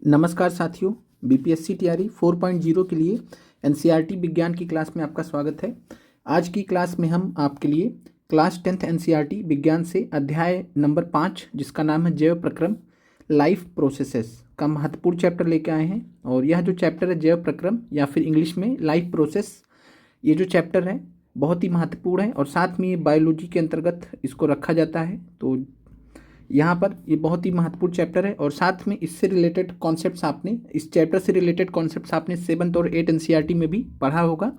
नमस्कार साथियों, बीपीएससी तैयारी 4.0 के लिए एनसीईआरटी विज्ञान की क्लास में आपका स्वागत है। आज की क्लास में हम आपके लिए क्लास 10th एनसीईआरटी विज्ञान से अध्याय नंबर 5 जिसका नाम है जैव प्रक्रम लाइफ प्रोसेसेस का महत्वपूर्ण चैप्टर लेके आए हैं। और यह जो चैप्टर है जैव प्रक्रम या फिर इंग्लिश में लाइफ प्रोसेस, ये जो चैप्टर है बहुत ही महत्वपूर्ण है और साथ में ये बायोलॉजी के अंतर्गत इसको रखा जाता है। तो यहाँ पर ये बहुत ही महत्वपूर्ण चैप्टर है और साथ में इससे रिलेटेड कॉन्सेप्ट्स आपने इस चैप्टर से रिलेटेड कॉन्सेप्ट्स आपने 7th और 8th एनसीईआरटी में भी पढ़ा होगा।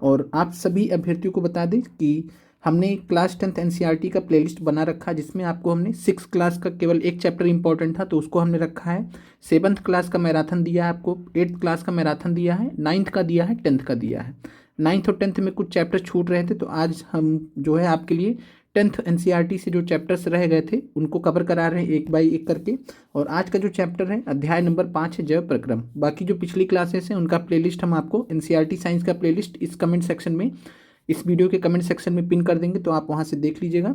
और आप सभी अभ्यर्थियों को बता दें कि हमने क्लास 10th एनसीईआरटी का प्लेलिस्ट बना रखा है जिसमें आपको हमने 6 क्लास का केवल एक चैप्टर इंपॉर्टेंट था तो उसको हमने रखा है। 7th क्लास का मैराथन दिया है आपको, 8th क्लास का मैराथन दिया है, 9th का दिया है, 10th का दिया है। 9th और 10th में कुछ चैप्टर छूट रहे थे तो आज हम जो है आपके लिए 10th एनसीईआरटी से जो चैप्टर्स रह गए थे उनको कवर करा रहे हैं एक बाई एक करके। और आज का जो चैप्टर है अध्याय नंबर 5 है जैव प्रक्रम। बाकी जो पिछली क्लासेस हैं उनका प्लेलिस्ट हम आपको एनसीईआरटी साइंस का प्लेलिस्ट इस कमेंट सेक्शन में, इस वीडियो के कमेंट सेक्शन में पिन कर देंगे तो आप वहाँ से देख लीजिएगा।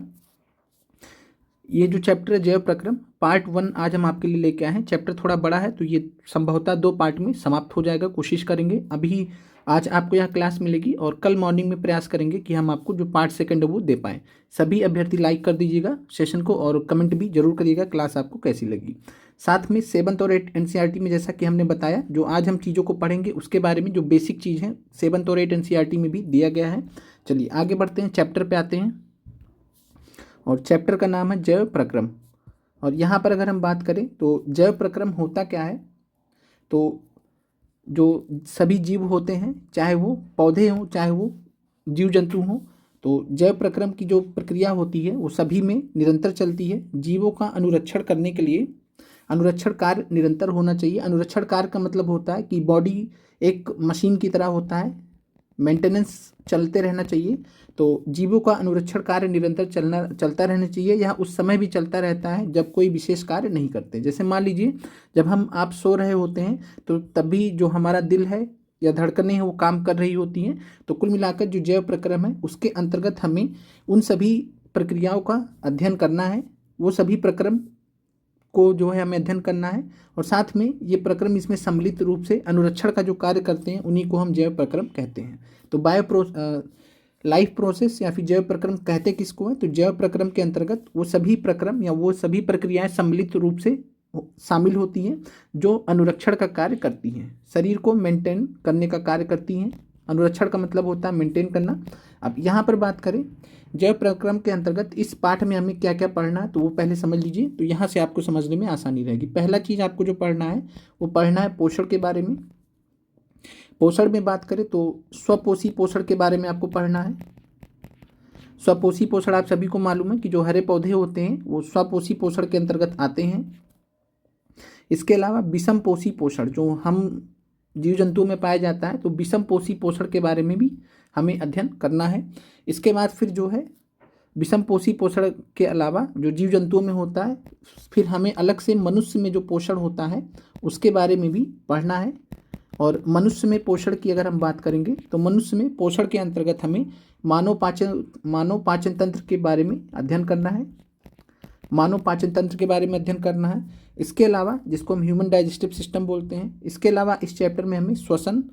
ये जो चैप्टर है जैव प्रक्रम पार्ट 1 आज हम आपके लिए लेके आए हैं। चैप्टर थोड़ा बड़ा है तो ये संभवतः 2 पार्ट में समाप्त हो जाएगा, कोशिश करेंगे। अभी आज आपको यह क्लास मिलेगी और कल मॉर्निंग में प्रयास करेंगे कि हम आपको जो पार्ट 2 है वो दे पाएँ। सभी अभ्यर्थी लाइक कर दीजिएगा सेशन को और कमेंट भी जरूर करिएगा क्लास आपको कैसी लगी। साथ में 7th और 8th एनसीईआरटी में जैसा कि हमने बताया जो आज हम चीज़ों को पढ़ेंगे उसके बारे में जो बेसिक चीज़ है 7th और 8th एनसीईआरटी में भी दिया गया है। चलिए आगे बढ़ते हैं, चैप्टर पे आते हैं और चैप्टर का नाम है जैव प्रक्रम। और यहाँ पर अगर हम बात करें तो जैव प्रक्रम होता क्या है, तो जो सभी जीव होते हैं चाहे वो पौधे हों चाहे वो जीव जंतु हों, तो जैव प्रक्रम की जो प्रक्रिया होती है वो सभी में निरंतर चलती है। जीवों का अनुरक्षण करने के लिए अनुरक्षण कार्य निरंतर होना चाहिए। अनुरक्षण कार्य का मतलब होता है कि बॉडी एक मशीन की तरह होता है, मेंटेनेंस चलते रहना चाहिए। तो जीवों का अनुरक्षण कार्य निरंतर चलता रहना चाहिए। यह उस समय भी चलता रहता है जब कोई विशेष कार्य नहीं करते। जैसे मान लीजिए जब आप सो रहे होते हैं तो तभी जो हमारा दिल है या धड़कनें हैं वो काम कर रही होती हैं। तो कुल मिलाकर जो जैव प्रक्रम है उसके अंतर्गत हमें उन सभी प्रक्रियाओं का अध्ययन करना है, वो सभी प्रक्रम को जो है हमें अध्ययन करना है। और साथ में ये प्रक्रम इसमें सम्मिलित रूप से अनुरक्षण का जो कार्य करते हैं उन्हीं को हम जैव प्रक्रम कहते हैं। तो लाइफ प्रोसेस या फिर जैव प्रक्रम कहते किसको है, तो जैव प्रक्रम के अंतर्गत वो सभी प्रक्रम या वो सभी प्रक्रियाएं सम्मिलित रूप से शामिल होती हैं जो अनुरक्षण का कार्य करती हैं, शरीर को मेंटेन करने का कार्य करती हैं। अनुरक्षण का मतलब होता है मेंटेन करना। अब यहाँ पर बात करें जैव प्रक्रम के अंतर्गत इस पाठ में हमें क्या क्या पढ़ना है तो वो पहले समझ लीजिए, तो यहाँ से आपको समझने में आसानी रहेगी। पहला चीज़ आपको जो पढ़ना है वो पढ़ना है पोषण के बारे में। पोषण में बात करें तो स्वपोषी पोषण के बारे में आपको पढ़ना है। स्वपोषी पोषण आप सभी को मालूम है कि जो हरे पौधे होते हैं वो स्वपोषी पोषण के अंतर्गत आते हैं। इसके अलावा विषम पोषी पोषण जो हम जीव जंतुओं में पाया जाता है, तो विषम पोषी पोषण के बारे में भी हमें अध्ययन करना है। इसके बाद फिर जो है विषम पोषी पोषण के अलावा जो जीव जंतुओं में होता है फिर हमें अलग से मनुष्य में जो पोषण होता है उसके बारे में भी पढ़ना है। और मनुष्य में पोषण की अगर हम बात करेंगे तो मनुष्य में पोषण के अंतर्गत हमें मानव पाचन तंत्र के बारे में अध्ययन करना है, मानव पाचन तंत्र के बारे में अध्ययन करना है। इसके अलावा जिसको हम ह्यूमन डाइजेस्टिव सिस्टम बोलते हैं, इसके अलावा इस चैप्टर में हमें श्वसन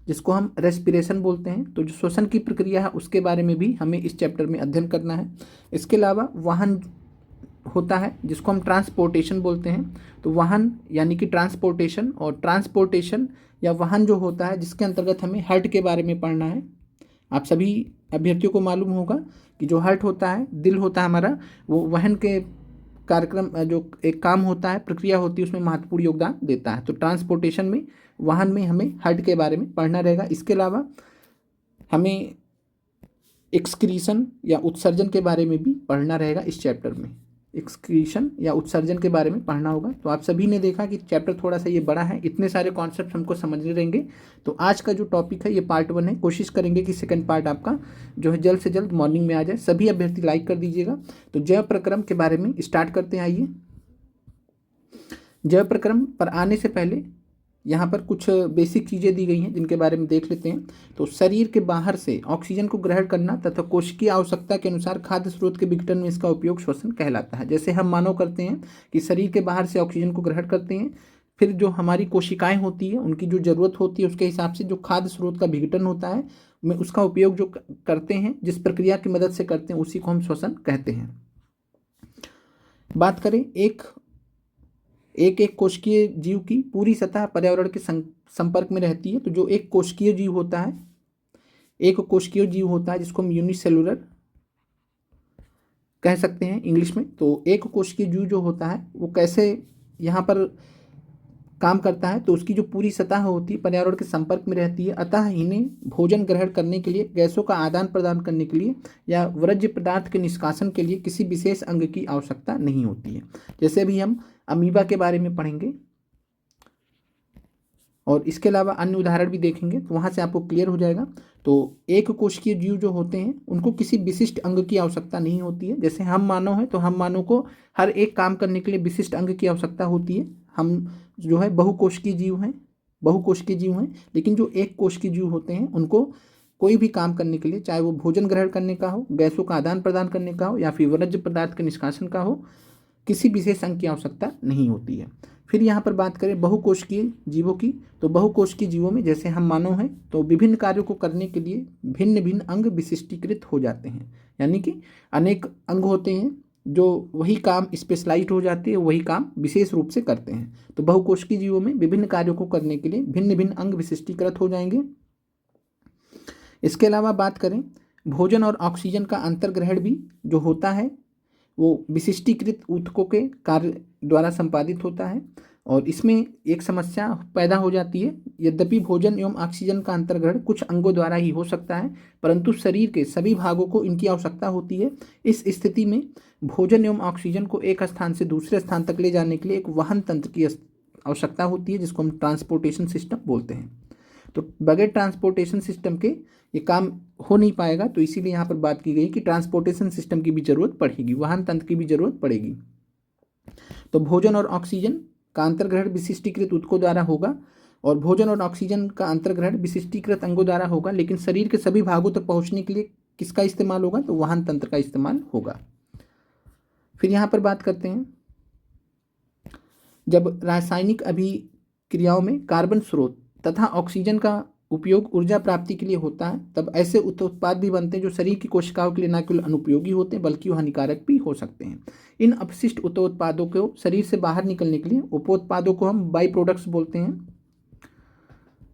जिसको हम रेस्पिरेशन बोलते हैं, तो जो श्वसन की प्रक्रिया है उसके बारे में भी हमें इस चैप्टर में अध्ययन करना है। इसके अलावा वाहन होता है जिसको हम ट्रांसपोर्टेशन बोलते हैं, तो वाहन यानी कि ट्रांसपोर्टेशन, और ट्रांसपोर्टेशन या वाहन जो होता है जिसके अंतर्गत हमें हार्ट के बारे में पढ़ना है। आप सभी अभ्यर्थियों को मालूम होगा कि जो हार्ट होता है, दिल होता है हमारा, वो वहन के कार्यक्रम जो एक काम होता है, प्रक्रिया होती है, उसमें महत्वपूर्ण योगदान देता है। तो ट्रांसपोर्टेशन में, वाहन में हमें हार्ट के बारे में पढ़ना रहेगा। इसके अलावा हमें एक्सक्रीशन या उत्सर्जन के बारे में भी पढ़ना रहेगा। इस चैप्टर में एक्सक्रीशन या उत्सर्जन के बारे में पढ़ना होगा। तो आप सभी ने देखा कि चैप्टर थोड़ा सा ये बड़ा है, इतने सारे कॉन्सेप्ट हमको समझने रहेंगे। तो आज का जो टॉपिक है ये पार्ट 1 है। कोशिश करेंगे कि सेकंड पार्ट आपका जो है जल्द से जल्द मॉर्निंग में आ जाए। सभी अभ्यर्थी लाइक कर दीजिएगा। तो जैव प्रक्रम के बारे में स्टार्ट करते हैं। आइए, जैव प्रक्रम पर आने से पहले यहाँ पर कुछ बेसिक चीज़ें दी गई हैं जिनके बारे में देख लेते हैं। तो शरीर के बाहर से ऑक्सीजन को ग्रहण करना तथा कोशिकीय आवश्यकता के अनुसार खाद्य स्रोत के विघटन में इसका उपयोग श्वसन कहलाता है। जैसे हम मानव करते हैं कि शरीर के बाहर से ऑक्सीजन को ग्रहण करते हैं, फिर जो हमारी कोशिकाएं होती है उनकी जो ज़रूरत होती है उसके हिसाब से जो खाद्य स्रोत का विघटन होता है में उसका उपयोग जो करते हैं, जिस प्रक्रिया की मदद से करते हैं, उसी को हम श्वसन कहते हैं। बात करें एक कोशिकीय जीव की पूरी सतह पर्यावरण के संपर्क में रहती है। तो जो एक कोशिकीय जीव होता है, जिसको हम यूनिसेलुलर कह सकते हैं इंग्लिश में। तो एक कोशिकीय जीव जो होता है वो कैसे यहाँ पर काम करता है, तो उसकी जो पूरी सतह होती है पर्यावरण के संपर्क में रहती है, अतः इन्हें भोजन ग्रहण करने के लिए, गैसों का आदान प्रदान करने के लिए या वर्ज्य पदार्थ के निष्कासन के लिए किसी विशेष अंग की आवश्यकता नहीं होती है। जैसे अभी हम अमीबा के बारे में पढ़ेंगे और इसके अलावा अन्य उदाहरण भी देखेंगे, तो वहाँ से आपको क्लियर हो जाएगा। तो एक कोशिकीय जीव जो होते हैं उनको किसी विशिष्ट अंग की आवश्यकता नहीं होती है। जैसे हम मानव हैं तो हम मानव को हर एक काम करने के लिए विशिष्ट अंग की आवश्यकता होती है। हम जो है बहुकोशिकीय जीव हैं, लेकिन जो एक कोशिकीय जीव होते हैं उनको कोई भी काम करने के लिए, चाहे वो भोजन ग्रहण करने का हो, गैसों का आदान प्रदान करने का हो या फिर वर्ज्य पदार्थ के निष्कासन का हो, किसी विशेष अंग की आवश्यकता नहीं होती है। फिर यहाँ पर बात करें बहुकोशिकीय जीवों की, तो बहुकोशिकीय जीवों में जैसे हम मानव हैं तो विभिन्न कार्यों को करने के लिए भिन्न भिन्न अंग विशिष्टीकृत हो जाते हैं, यानी कि अनेक अंग होते हैं जो वही काम स्पेशलाइज्ड हो जाते हैं, वही काम विशेष रूप से करते हैं। तो बहुकोशिकीय जीवों में विभिन्न कार्यों को करने के लिए भिन्न भिन्न अंग विशिष्टीकृत हो जाएंगे। इसके अलावा बात करें भोजन और ऑक्सीजन का अंतर्ग्रहण भी जो होता है वो विशिष्टीकृत ऊतकों के कार्य द्वारा संपादित होता है, और इसमें एक समस्या पैदा हो जाती है। यद्यपि भोजन एवं ऑक्सीजन का अंतर्ग्रहण कुछ अंगों द्वारा ही हो सकता है, परंतु शरीर के सभी भागों को इनकी आवश्यकता होती है। इस स्थिति में भोजन एवं ऑक्सीजन को एक स्थान से दूसरे स्थान तक ले जाने के लिए एक वाहन तंत्र की आवश्यकता होती है, जिसको हम ट्रांसपोर्टेशन सिस्टम बोलते हैं। तो बगैर ट्रांसपोर्टेशन सिस्टम के ये काम हो नहीं पाएगा, तो इसीलिए यहाँ पर बात की गई कि ट्रांसपोर्टेशन सिस्टम की भी जरूरत पड़ेगी, वाहन तंत्र की भी जरूरत पड़ेगी। तो भोजन और ऑक्सीजन का अंतर्ग्रहण विशिष्टीकृत ऊतकों द्वारा होगा, और भोजन और ऑक्सीजन का अंतर्ग्रहण विशिष्टीकृत अंगों द्वारा होगा, लेकिन शरीर के सभी भागों तक पहुँचने के लिए किसका इस्तेमाल होगा, तो वाहन तंत्र का इस्तेमाल होगा। फिर यहाँ पर बात करते हैं, जब रासायनिक अभिक्रियाओं में कार्बन स्रोत तथा ऑक्सीजन का उपयोग ऊर्जा प्राप्ति के लिए होता है, तब ऐसे उत्पाद भी बनते हैं जो शरीर की कोशिकाओं के लिए न केवल अनुपयोगी होते हैं बल्कि वो हानिकारक भी हो सकते हैं। इन अपशिष्ट उत्पादों को शरीर से बाहर निकलने के लिए उपोत्पादों को हम बाई प्रोडक्ट्स बोलते हैं,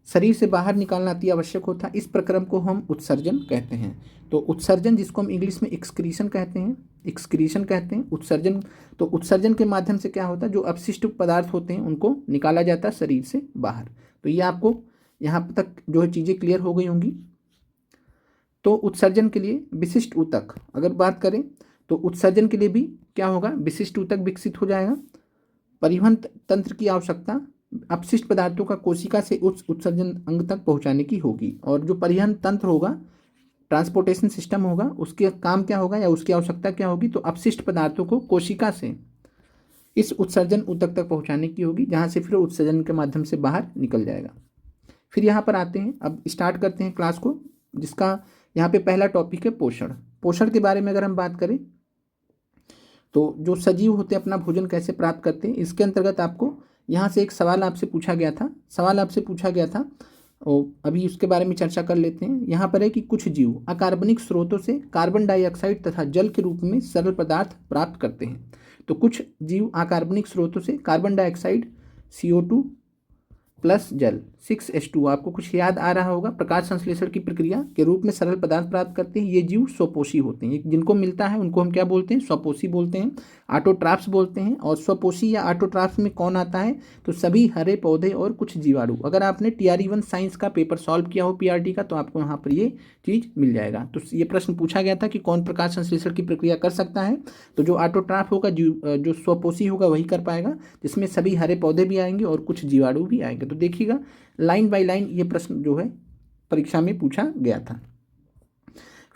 शरीर से बाहर निकालना अति आवश्यक होता है। इस प्रक्रम को हम उत्सर्जन कहते हैं। तो उत्सर्जन, जिसको हम इंग्लिश में एक्सक्रीशन कहते हैं, उत्सर्जन। तो उत्सर्जन के माध्यम से क्या होता है, जो अपशिष्ट पदार्थ होते हैं उनको निकाला जाता है शरीर से बाहर। तो ये आपको यहाँ तक जो है चीज़ें क्लियर हो गई होंगी। तो उत्सर्जन के लिए विशिष्ट ऊतक अगर बात करें, तो उत्सर्जन के लिए भी क्या होगा, विशिष्ट ऊतक विकसित हो जाएगा। परिवहन तंत्र की आवश्यकता अपशिष्ट पदार्थों का कोशिका से उस उत्सर्जन अंग तक पहुँचाने की होगी, और जो परिवहन तंत्र होगा, ट्रांसपोर्टेशन सिस्टम होगा, उसके काम क्या होगा या उसकी आवश्यकता क्या होगी, तो अपशिष्ट पदार्थों को कोशिका से इस उत्सर्जन ऊतक तक पहुँचाने की होगी, जहाँ से फिर उत्सर्जन के माध्यम से बाहर निकल जाएगा। फिर यहाँ पर आते हैं, अब स्टार्ट करते हैं क्लास को, जिसका यहाँ पे पहला टॉपिक है पोषण। पोषण के बारे में अगर हम बात करें, तो जो सजीव होते हैं अपना भोजन कैसे प्राप्त करते हैं, इसके अंतर्गत आपको यहाँ से एक सवाल आपसे पूछा गया था, और अभी उसके बारे में चर्चा कर लेते हैं। यहाँ पर है कि कुछ जीव अकार्बनिक स्रोतों से कार्बन डाइऑक्साइड तथा जल के रूप में सरल पदार्थ प्राप्त करते हैं। तो कुछ जीव अकार्बनिक स्रोतों से कार्बन डाइऑक्साइड CO2 प्लस जल 6H2, आपको कुछ याद आ रहा होगा, प्रकाश संश्लेषण की प्रक्रिया के रूप में सरल पदार्थ प्राप्त करते हैं। ये जीव स्वपोषी होते हैं, जिनको मिलता है उनको हम क्या बोलते हैं, स्वपोषी बोलते हैं, ऑटोट्राफ्स बोलते हैं। और स्वपोषी या ऑटोट्राफ्स में कौन आता है, तो सभी हरे पौधे और कुछ जीवाणु। अगर आपने TRE1 साइंस का पेपर सॉल्व किया हो PRT का, तो आपको यहाँ पर ये चीज़ मिल जाएगा। तो ये प्रश्न पूछा गया था कि कौन प्रकाश संश्लेषण की प्रक्रिया कर सकता है, तो जो ऑटोट्राफ होगा, जो स्वपोषी होगा वही कर पाएगा, जिसमें सभी हरे पौधे भी आएंगे और कुछ जीवाणु भी आएंगे। तो देखिएगा लाइन बाय लाइन ये प्रश्न जो है परीक्षा में पूछा गया था।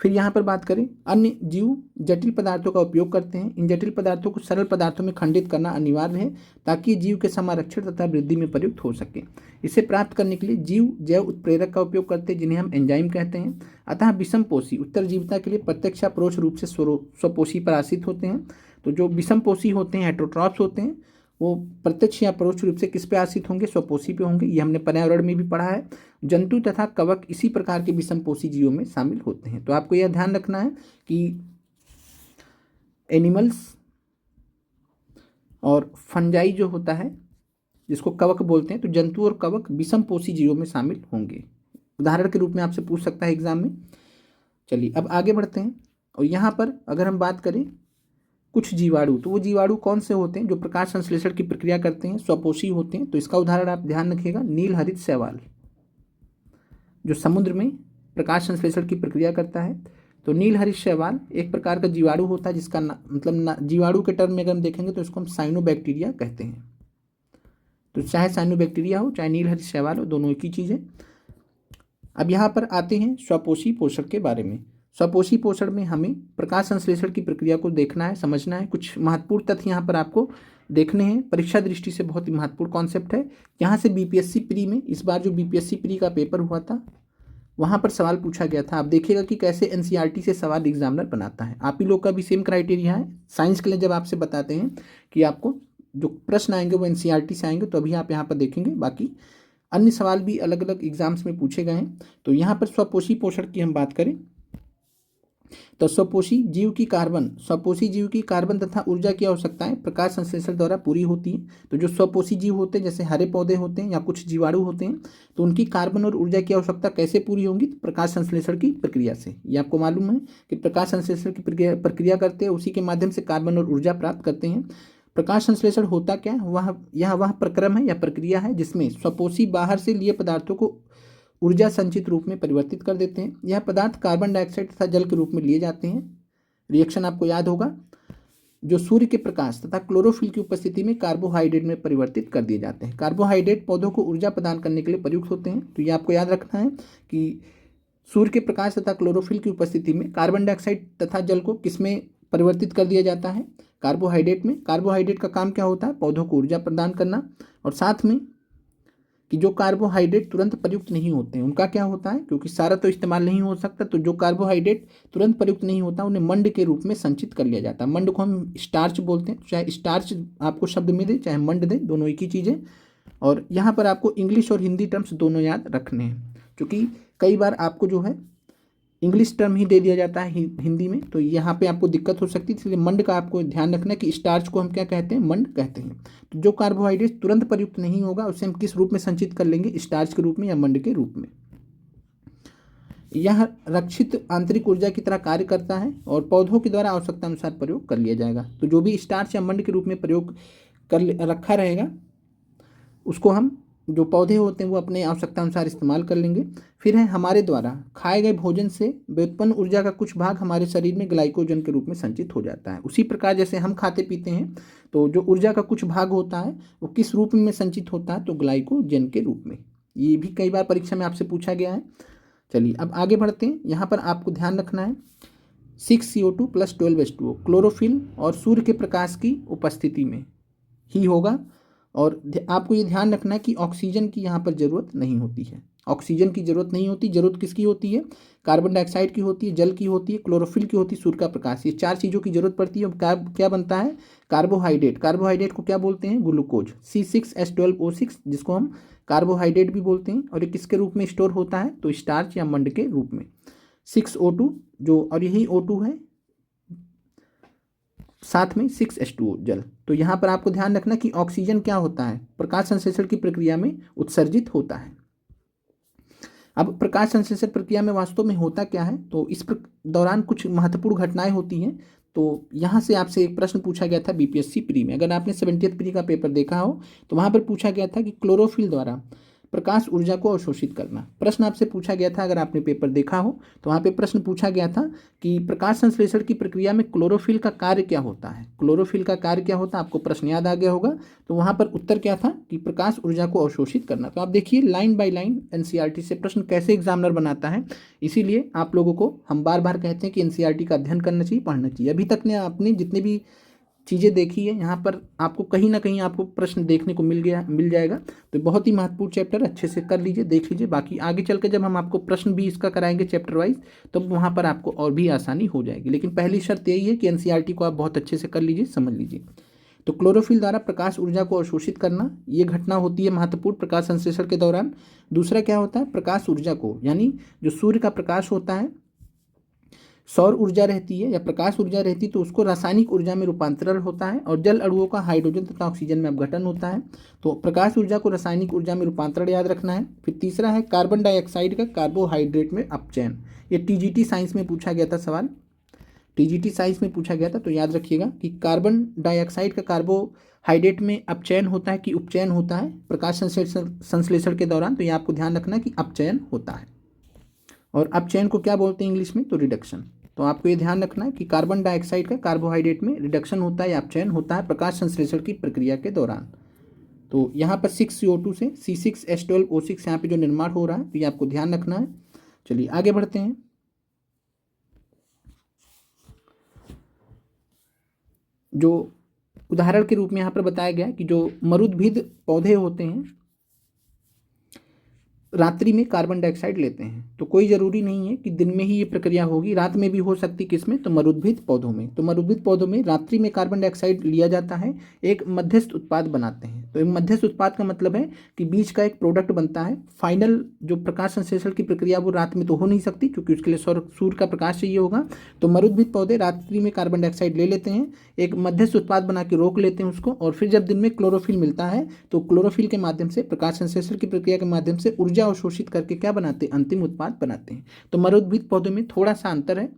फिर यहाँ पर बात करें, अन्य जीव जटिल पदार्थों का उपयोग करते हैं। इन जटिल पदार्थों को सरल पदार्थों में खंडित करना अनिवार्य है ताकि जीव के संरक्षण तथा वृद्धि में प्रयुक्त हो सके। इसे प्राप्त करने के लिए जीव जैव उत्प्रेरक का उपयोग करते हैं, जिन्हें हम एंजाइम कहते हैं। अतः विषमपोषी उत्तरजीविता के लिए प्रत्यक्ष या परोक्ष रूप से स्वपोषी पर आश्रित होते हैं। तो जो विषमपोषी होते हैं, हेटरोट्रॉप्स होते हैं, वो प्रत्यक्ष या परोक्ष रूप से किस पे आश्रित होंगे, स्वपोषी पे होंगे। ये हमने पर्यावरण में भी पढ़ा है। जंतु तथा कवक इसी प्रकार के विषमपोषी जीवों में शामिल होते हैं। तो आपको यह ध्यान रखना है कि एनिमल्स और फंजाई जो होता है जिसको कवक बोलते हैं, तो जंतु और कवक विषमपोषी जीवों में शामिल होंगे। उदाहरण के रूप में आपसे पूछ सकता है एग्जाम में। चलिए अब आगे बढ़ते हैं। और यहाँ पर अगर हम बात करें कुछ जीवाणु, तो वो जीवाणु कौन से होते हैं जो प्रकाश संश्लेषण की प्रक्रिया करते हैं, स्वपोषी होते हैं। तो इसका उदाहरण आप ध्यान रखिएगा, नील हरित शैवाल जो समुद्र में प्रकाश संश्लेषण की प्रक्रिया करता है। तो नील हरित शैवाल एक प्रकार का जीवाणु होता है जिसका जीवाणु के टर्म में अगर हम देखेंगे तो इसको हम साइनोबैक्टीरिया कहते हैं। तो चाहे साइनोबैक्टीरिया हो चाहे नील हरित शैवाल हो, दोनों एक ही चीज़ है। अब यहाँ पर आते हैं स्वपोषी पोषण के बारे में। स्वपोषी पोषण में हमें प्रकाश संश्लेषण की प्रक्रिया को देखना है, समझना है। कुछ महत्वपूर्ण तथ्य यहाँ पर आपको देखने हैं, परीक्षा दृष्टि से बहुत ही महत्वपूर्ण कॉन्सेप्ट है। यहाँ से बीपीएससी प्री में इस बार जो बीपीएससी प्री का पेपर हुआ था वहाँ पर सवाल पूछा गया था। आप देखिएगा कि कैसे एनसीईआरटी से सवाल एग्जामिनर बनाता है। आप ही लोग का भी सेम क्राइटेरिया है। साइंस के लिए जब आपसे बताते हैं कि आपको जो प्रश्न आएंगे वो एनसीईआरटी से आएंगे, तो अभी आप यहाँ पर देखेंगे। बाकी अन्य सवाल भी अलग अलग एग्जाम्स में पूछे गए हैं। तो यहाँ पर स्वपोषी पोषण की हम बात करें तो स्वपोषी जीव की कार्बन तथा ऊर्जा की आवश्यकताएं प्रकाश संश्लेषण द्वारा पूरी होती हैं। तो जो स्वपोषी जीव होते हैं जैसे हरे पौधे होते हैं या कुछ जीवाणु होते हैं, तो उनकी कार्बन और ऊर्जा की आवश्यकता कैसे पूरी होंगी, तो प्रकाश संश्लेषण की प्रक्रिया से। ये आपको मालूम है कि प्रकाश संश्लेषण की प्रक्रिया करते हैं, उसी के माध्यम से कार्बन और ऊर्जा प्राप्त करते हैं। प्रकाश संश्लेषण होता क्या है, वह प्रक्रम है या प्रक्रिया है जिसमें स्वपोषी बाहर से लिए पदार्थों को ऊर्जा संचित रूप में परिवर्तित कर देते हैं। यह पदार्थ कार्बन डाइऑक्साइड तथा जल के रूप में लिए जाते हैं। रिएक्शन आपको याद होगा, जो सूर्य के प्रकाश तथा क्लोरोफिल की उपस्थिति में कार्बोहाइड्रेट में परिवर्तित कर दिए जाते हैं। कार्बोहाइड्रेट पौधों को ऊर्जा प्रदान करने के लिए प्रयुक्त होते हैं। तो ये आपको याद रखना है कि सूर्य के प्रकाश तथा क्लोरोफिल की उपस्थिति में कार्बन डाइऑक्साइड तथा जल को किसमें परिवर्तित कर दिया जाता है, कार्बोहाइड्रेट में। कार्बोहाइड्रेट का काम क्या होता है, पौधों को ऊर्जा प्रदान करना। और साथ में कि जो कार्बोहाइड्रेट तुरंत प्रयुक्त नहीं होते हैं उनका क्या होता है, क्योंकि सारा तो इस्तेमाल नहीं हो सकता, तो जो कार्बोहाइड्रेट तुरंत प्रयुक्त नहीं होता उन्हें मंड के रूप में संचित कर लिया जाता है। मंड को हम स्टार्च बोलते हैं। चाहे स्टार्च आपको शब्द में दे चाहे मंड दे, दोनों एक ही चीज़ है। और यहाँ पर आपको इंग्लिश और हिंदी टर्म्स दोनों याद रखने हैं, क्योंकि कई बार आपको जो है इंग्लिश टर्म ही दे दिया जाता है हिंदी में, तो यहाँ पे आपको दिक्कत हो सकती है। इसलिए मंड का आपको ध्यान रखना है कि स्टार्च को हम क्या कहते हैं, मंड कहते हैं। तो जो कार्बोहाइड्रेट तुरंत प्रयुक्त नहीं होगा उसे हम किस रूप में संचित कर लेंगे, स्टार्च के रूप में या मंड के रूप में। यह रक्षित आंतरिक ऊर्जा की तरह कार्य करता है और पौधों के द्वारा आवश्यकता अनुसार प्रयोग कर लिया जाएगा। तो जो भी स्टार्च या मंड के रूप में प्रयोग कर रखा रहेगा उसको हम जो पौधे होते हैं वो अपने आवश्यकता अनुसार इस्तेमाल कर लेंगे। फिर है हमारे द्वारा खाए गए भोजन से व्युत्पन्न ऊर्जा का कुछ भाग हमारे शरीर में ग्लाइकोजन के रूप में संचित हो जाता है। उसी प्रकार जैसे हम खाते पीते हैं तो जो ऊर्जा का कुछ भाग होता है वो किस रूप में संचित होता है, तो ग्लाइकोजन के रूप में। ये भी कई बार परीक्षा में आपसे पूछा गया है। चलिए अब आगे बढ़ते हैं। यहाँ पर आपको ध्यान रखना है 6CO2 + 12H2O क्लोरोफिल और सूर्य के प्रकाश की उपस्थिति में ही होगा। और आपको ये ध्यान रखना है कि ऑक्सीजन की यहाँ पर ज़रूरत नहीं होती है। ऑक्सीजन की ज़रूरत नहीं होती। ज़रूरत किसकी होती है, कार्बन डाइऑक्साइड की होती है, जल की होती है, क्लोरोफिल की होती है, सूर्य का प्रकाश। ये चार चीज़ों की जरूरत पड़ती है। क्या बनता है, कार्बोहाइड्रेट। कार्बोहाइड्रेट को क्या बोलते हैं, ग्लूकोज, C6H12O6, जिसको हम कार्बोहाइड्रेट भी बोलते हैं। और ये किसके रूप में स्टोर होता है, तो स्टार्च या मंड के रूप में। 6O2 जो, और यही O2 है, साथ में 6H2O जल। तो यहाँ पर आपको ध्यान रखना कि ऑक्सीजन क्या होता है, प्रकाश संश्लेषण की प्रक्रिया में उत्सर्जित होता है। अब प्रकाश संश्लेषण प्रक्रिया में वास्तव में होता क्या है, तो इस दौरान कुछ महत्वपूर्ण घटनाएं होती हैं। तो यहाँ से आपसे एक प्रश्न पूछा गया था बीपीएससी प्री में। अगर आपने 70th प्री का पेपर देखा हो तो वहाँ पर पूछा गया था कि क्लोरोफिल द्वारा प्रकाश ऊर्जा को अवशोषित करना। प्रश्न आपसे पूछा गया था, अगर आपने पेपर देखा हो तो वहाँ पे प्रश्न पूछा गया था कि प्रकाश संश्लेषण की प्रक्रिया में क्लोरोफिल का कार्य क्या होता है। क्लोरोफिल का कार्य क्या होता है, आपको प्रश्न याद आ गया होगा। तो वहाँ पर उत्तर क्या था कि प्रकाश ऊर्जा को अवशोषित करना। तो आप देखिए लाइन बाय लाइन एनसीईआरटी से प्रश्न कैसे एग्जामिनर बनाता है। इसीलिए आप लोगों को हम बार बार कहते हैं कि एनसीईआरटी का अध्ययन करना चाहिए, पढ़ना चाहिए। अभी तक ने आपने जितने भी चीज़ें देखी है यहाँ पर आपको कहीं ना कहीं आपको प्रश्न देखने को मिल जाएगा। तो बहुत ही महत्वपूर्ण चैप्टर, अच्छे से कर लीजिए, देख लीजिए। बाकी आगे चल के जब हम आपको प्रश्न भी इसका कराएंगे चैप्टर वाइज, तो वहाँ पर आपको और भी आसानी हो जाएगी। लेकिन पहली शर्त यही है कि एनसीईआरटी को आप बहुत अच्छे से कर लीजिए, समझ लीजिए। तो क्लोरोफिल द्वारा प्रकाश ऊर्जा को अवशोषित करना, ये घटना होती है महत्वपूर्ण प्रकाश संश्लेषण के दौरान। दूसरा क्या होता है, प्रकाश ऊर्जा को, यानी जो सूर्य का प्रकाश होता है, सौर ऊर्जा रहती है या प्रकाश ऊर्जा रहती है, तो उसको रासायनिक ऊर्जा में रूपांतरण होता है और जल अणुओं का हाइड्रोजन तथा ऑक्सीजन में अपघटन होता है। तो प्रकाश ऊर्जा को रासायनिक ऊर्जा में रूपांतरण याद रखना है। फिर तीसरा है कार्बन डाइऑक्साइड का कार्बोहाइड्रेट में अपचयन। ये टीजीटी साइंस में पूछा गया था सवाल, टीजीटी साइंस में पूछा गया था, तो याद रखिएगा कि कार्बन डाइऑक्साइड का कार्बोहाइड्रेट में अपचयन होता है कि उपचयन होता है प्रकाश संश्लेषण के दौरान। तो ये आपको ध्यान रखना है कि अपचयन होता है, और अपचयन को क्या बोलते हैं इंग्लिश में, तो रिडक्शन। तो आपको ये ध्यान रखना है कि कार्बन डाइऑक्साइड का कार्बोहाइड्रेट में रिडक्शन होता है या अपचयन होता है प्रकाश संश्लेषण की प्रक्रिया के दौरान। तो यहाँ पर 6CO2 से C6H12O6 यहाँ पे जो निर्माण हो रहा है, तो ये आपको ध्यान रखना है। चलिए आगे बढ़ते हैं। जो उदाहरण के रूप में यहाँ पर बताया गया है कि जो मरुद्भिद पौधे होते हैं रात्रि में कार्बन डाइऑक्साइड लेते हैं, तो कोई ज़रूरी नहीं है कि दिन में ही ये प्रक्रिया होगी, रात में भी हो सकती, किसमें, तो मरुद्भिद पौधों में। तो मरुद्भिद पौधों में रात्रि में कार्बन डाइऑक्साइड लिया जाता है, एक मध्यस्थ उत्पाद बनाते हैं। तो एक मध्यस्थ उत्पाद का मतलब है कि बीच का एक प्रोडक्ट बनता है। फाइनल जो प्रकाश संश्लेषण की प्रक्रिया वो रात में तो हो नहीं सकती, क्योंकि उसके लिए सूर्य का प्रकाश चाहिए होगा। तो मरुद्भिद पौधे रात्रि में कार्बन डाइऑक्साइड ले लेते हैं, एक मध्यस्थ उत्पाद बना के रोक लेते हैं उसको, और फिर जब दिन में क्लोरोफिल मिलता है तो क्लोरोफिल के माध्यम से, प्रकाश संश्लेषण की प्रक्रिया के माध्यम से ऊर्जा अवशोषित करके क्या बनाते हैं, अंतिम उत्पाद बनाते हैं। तो मरुद्भिद पौधों में थोड़ा सा अंतर है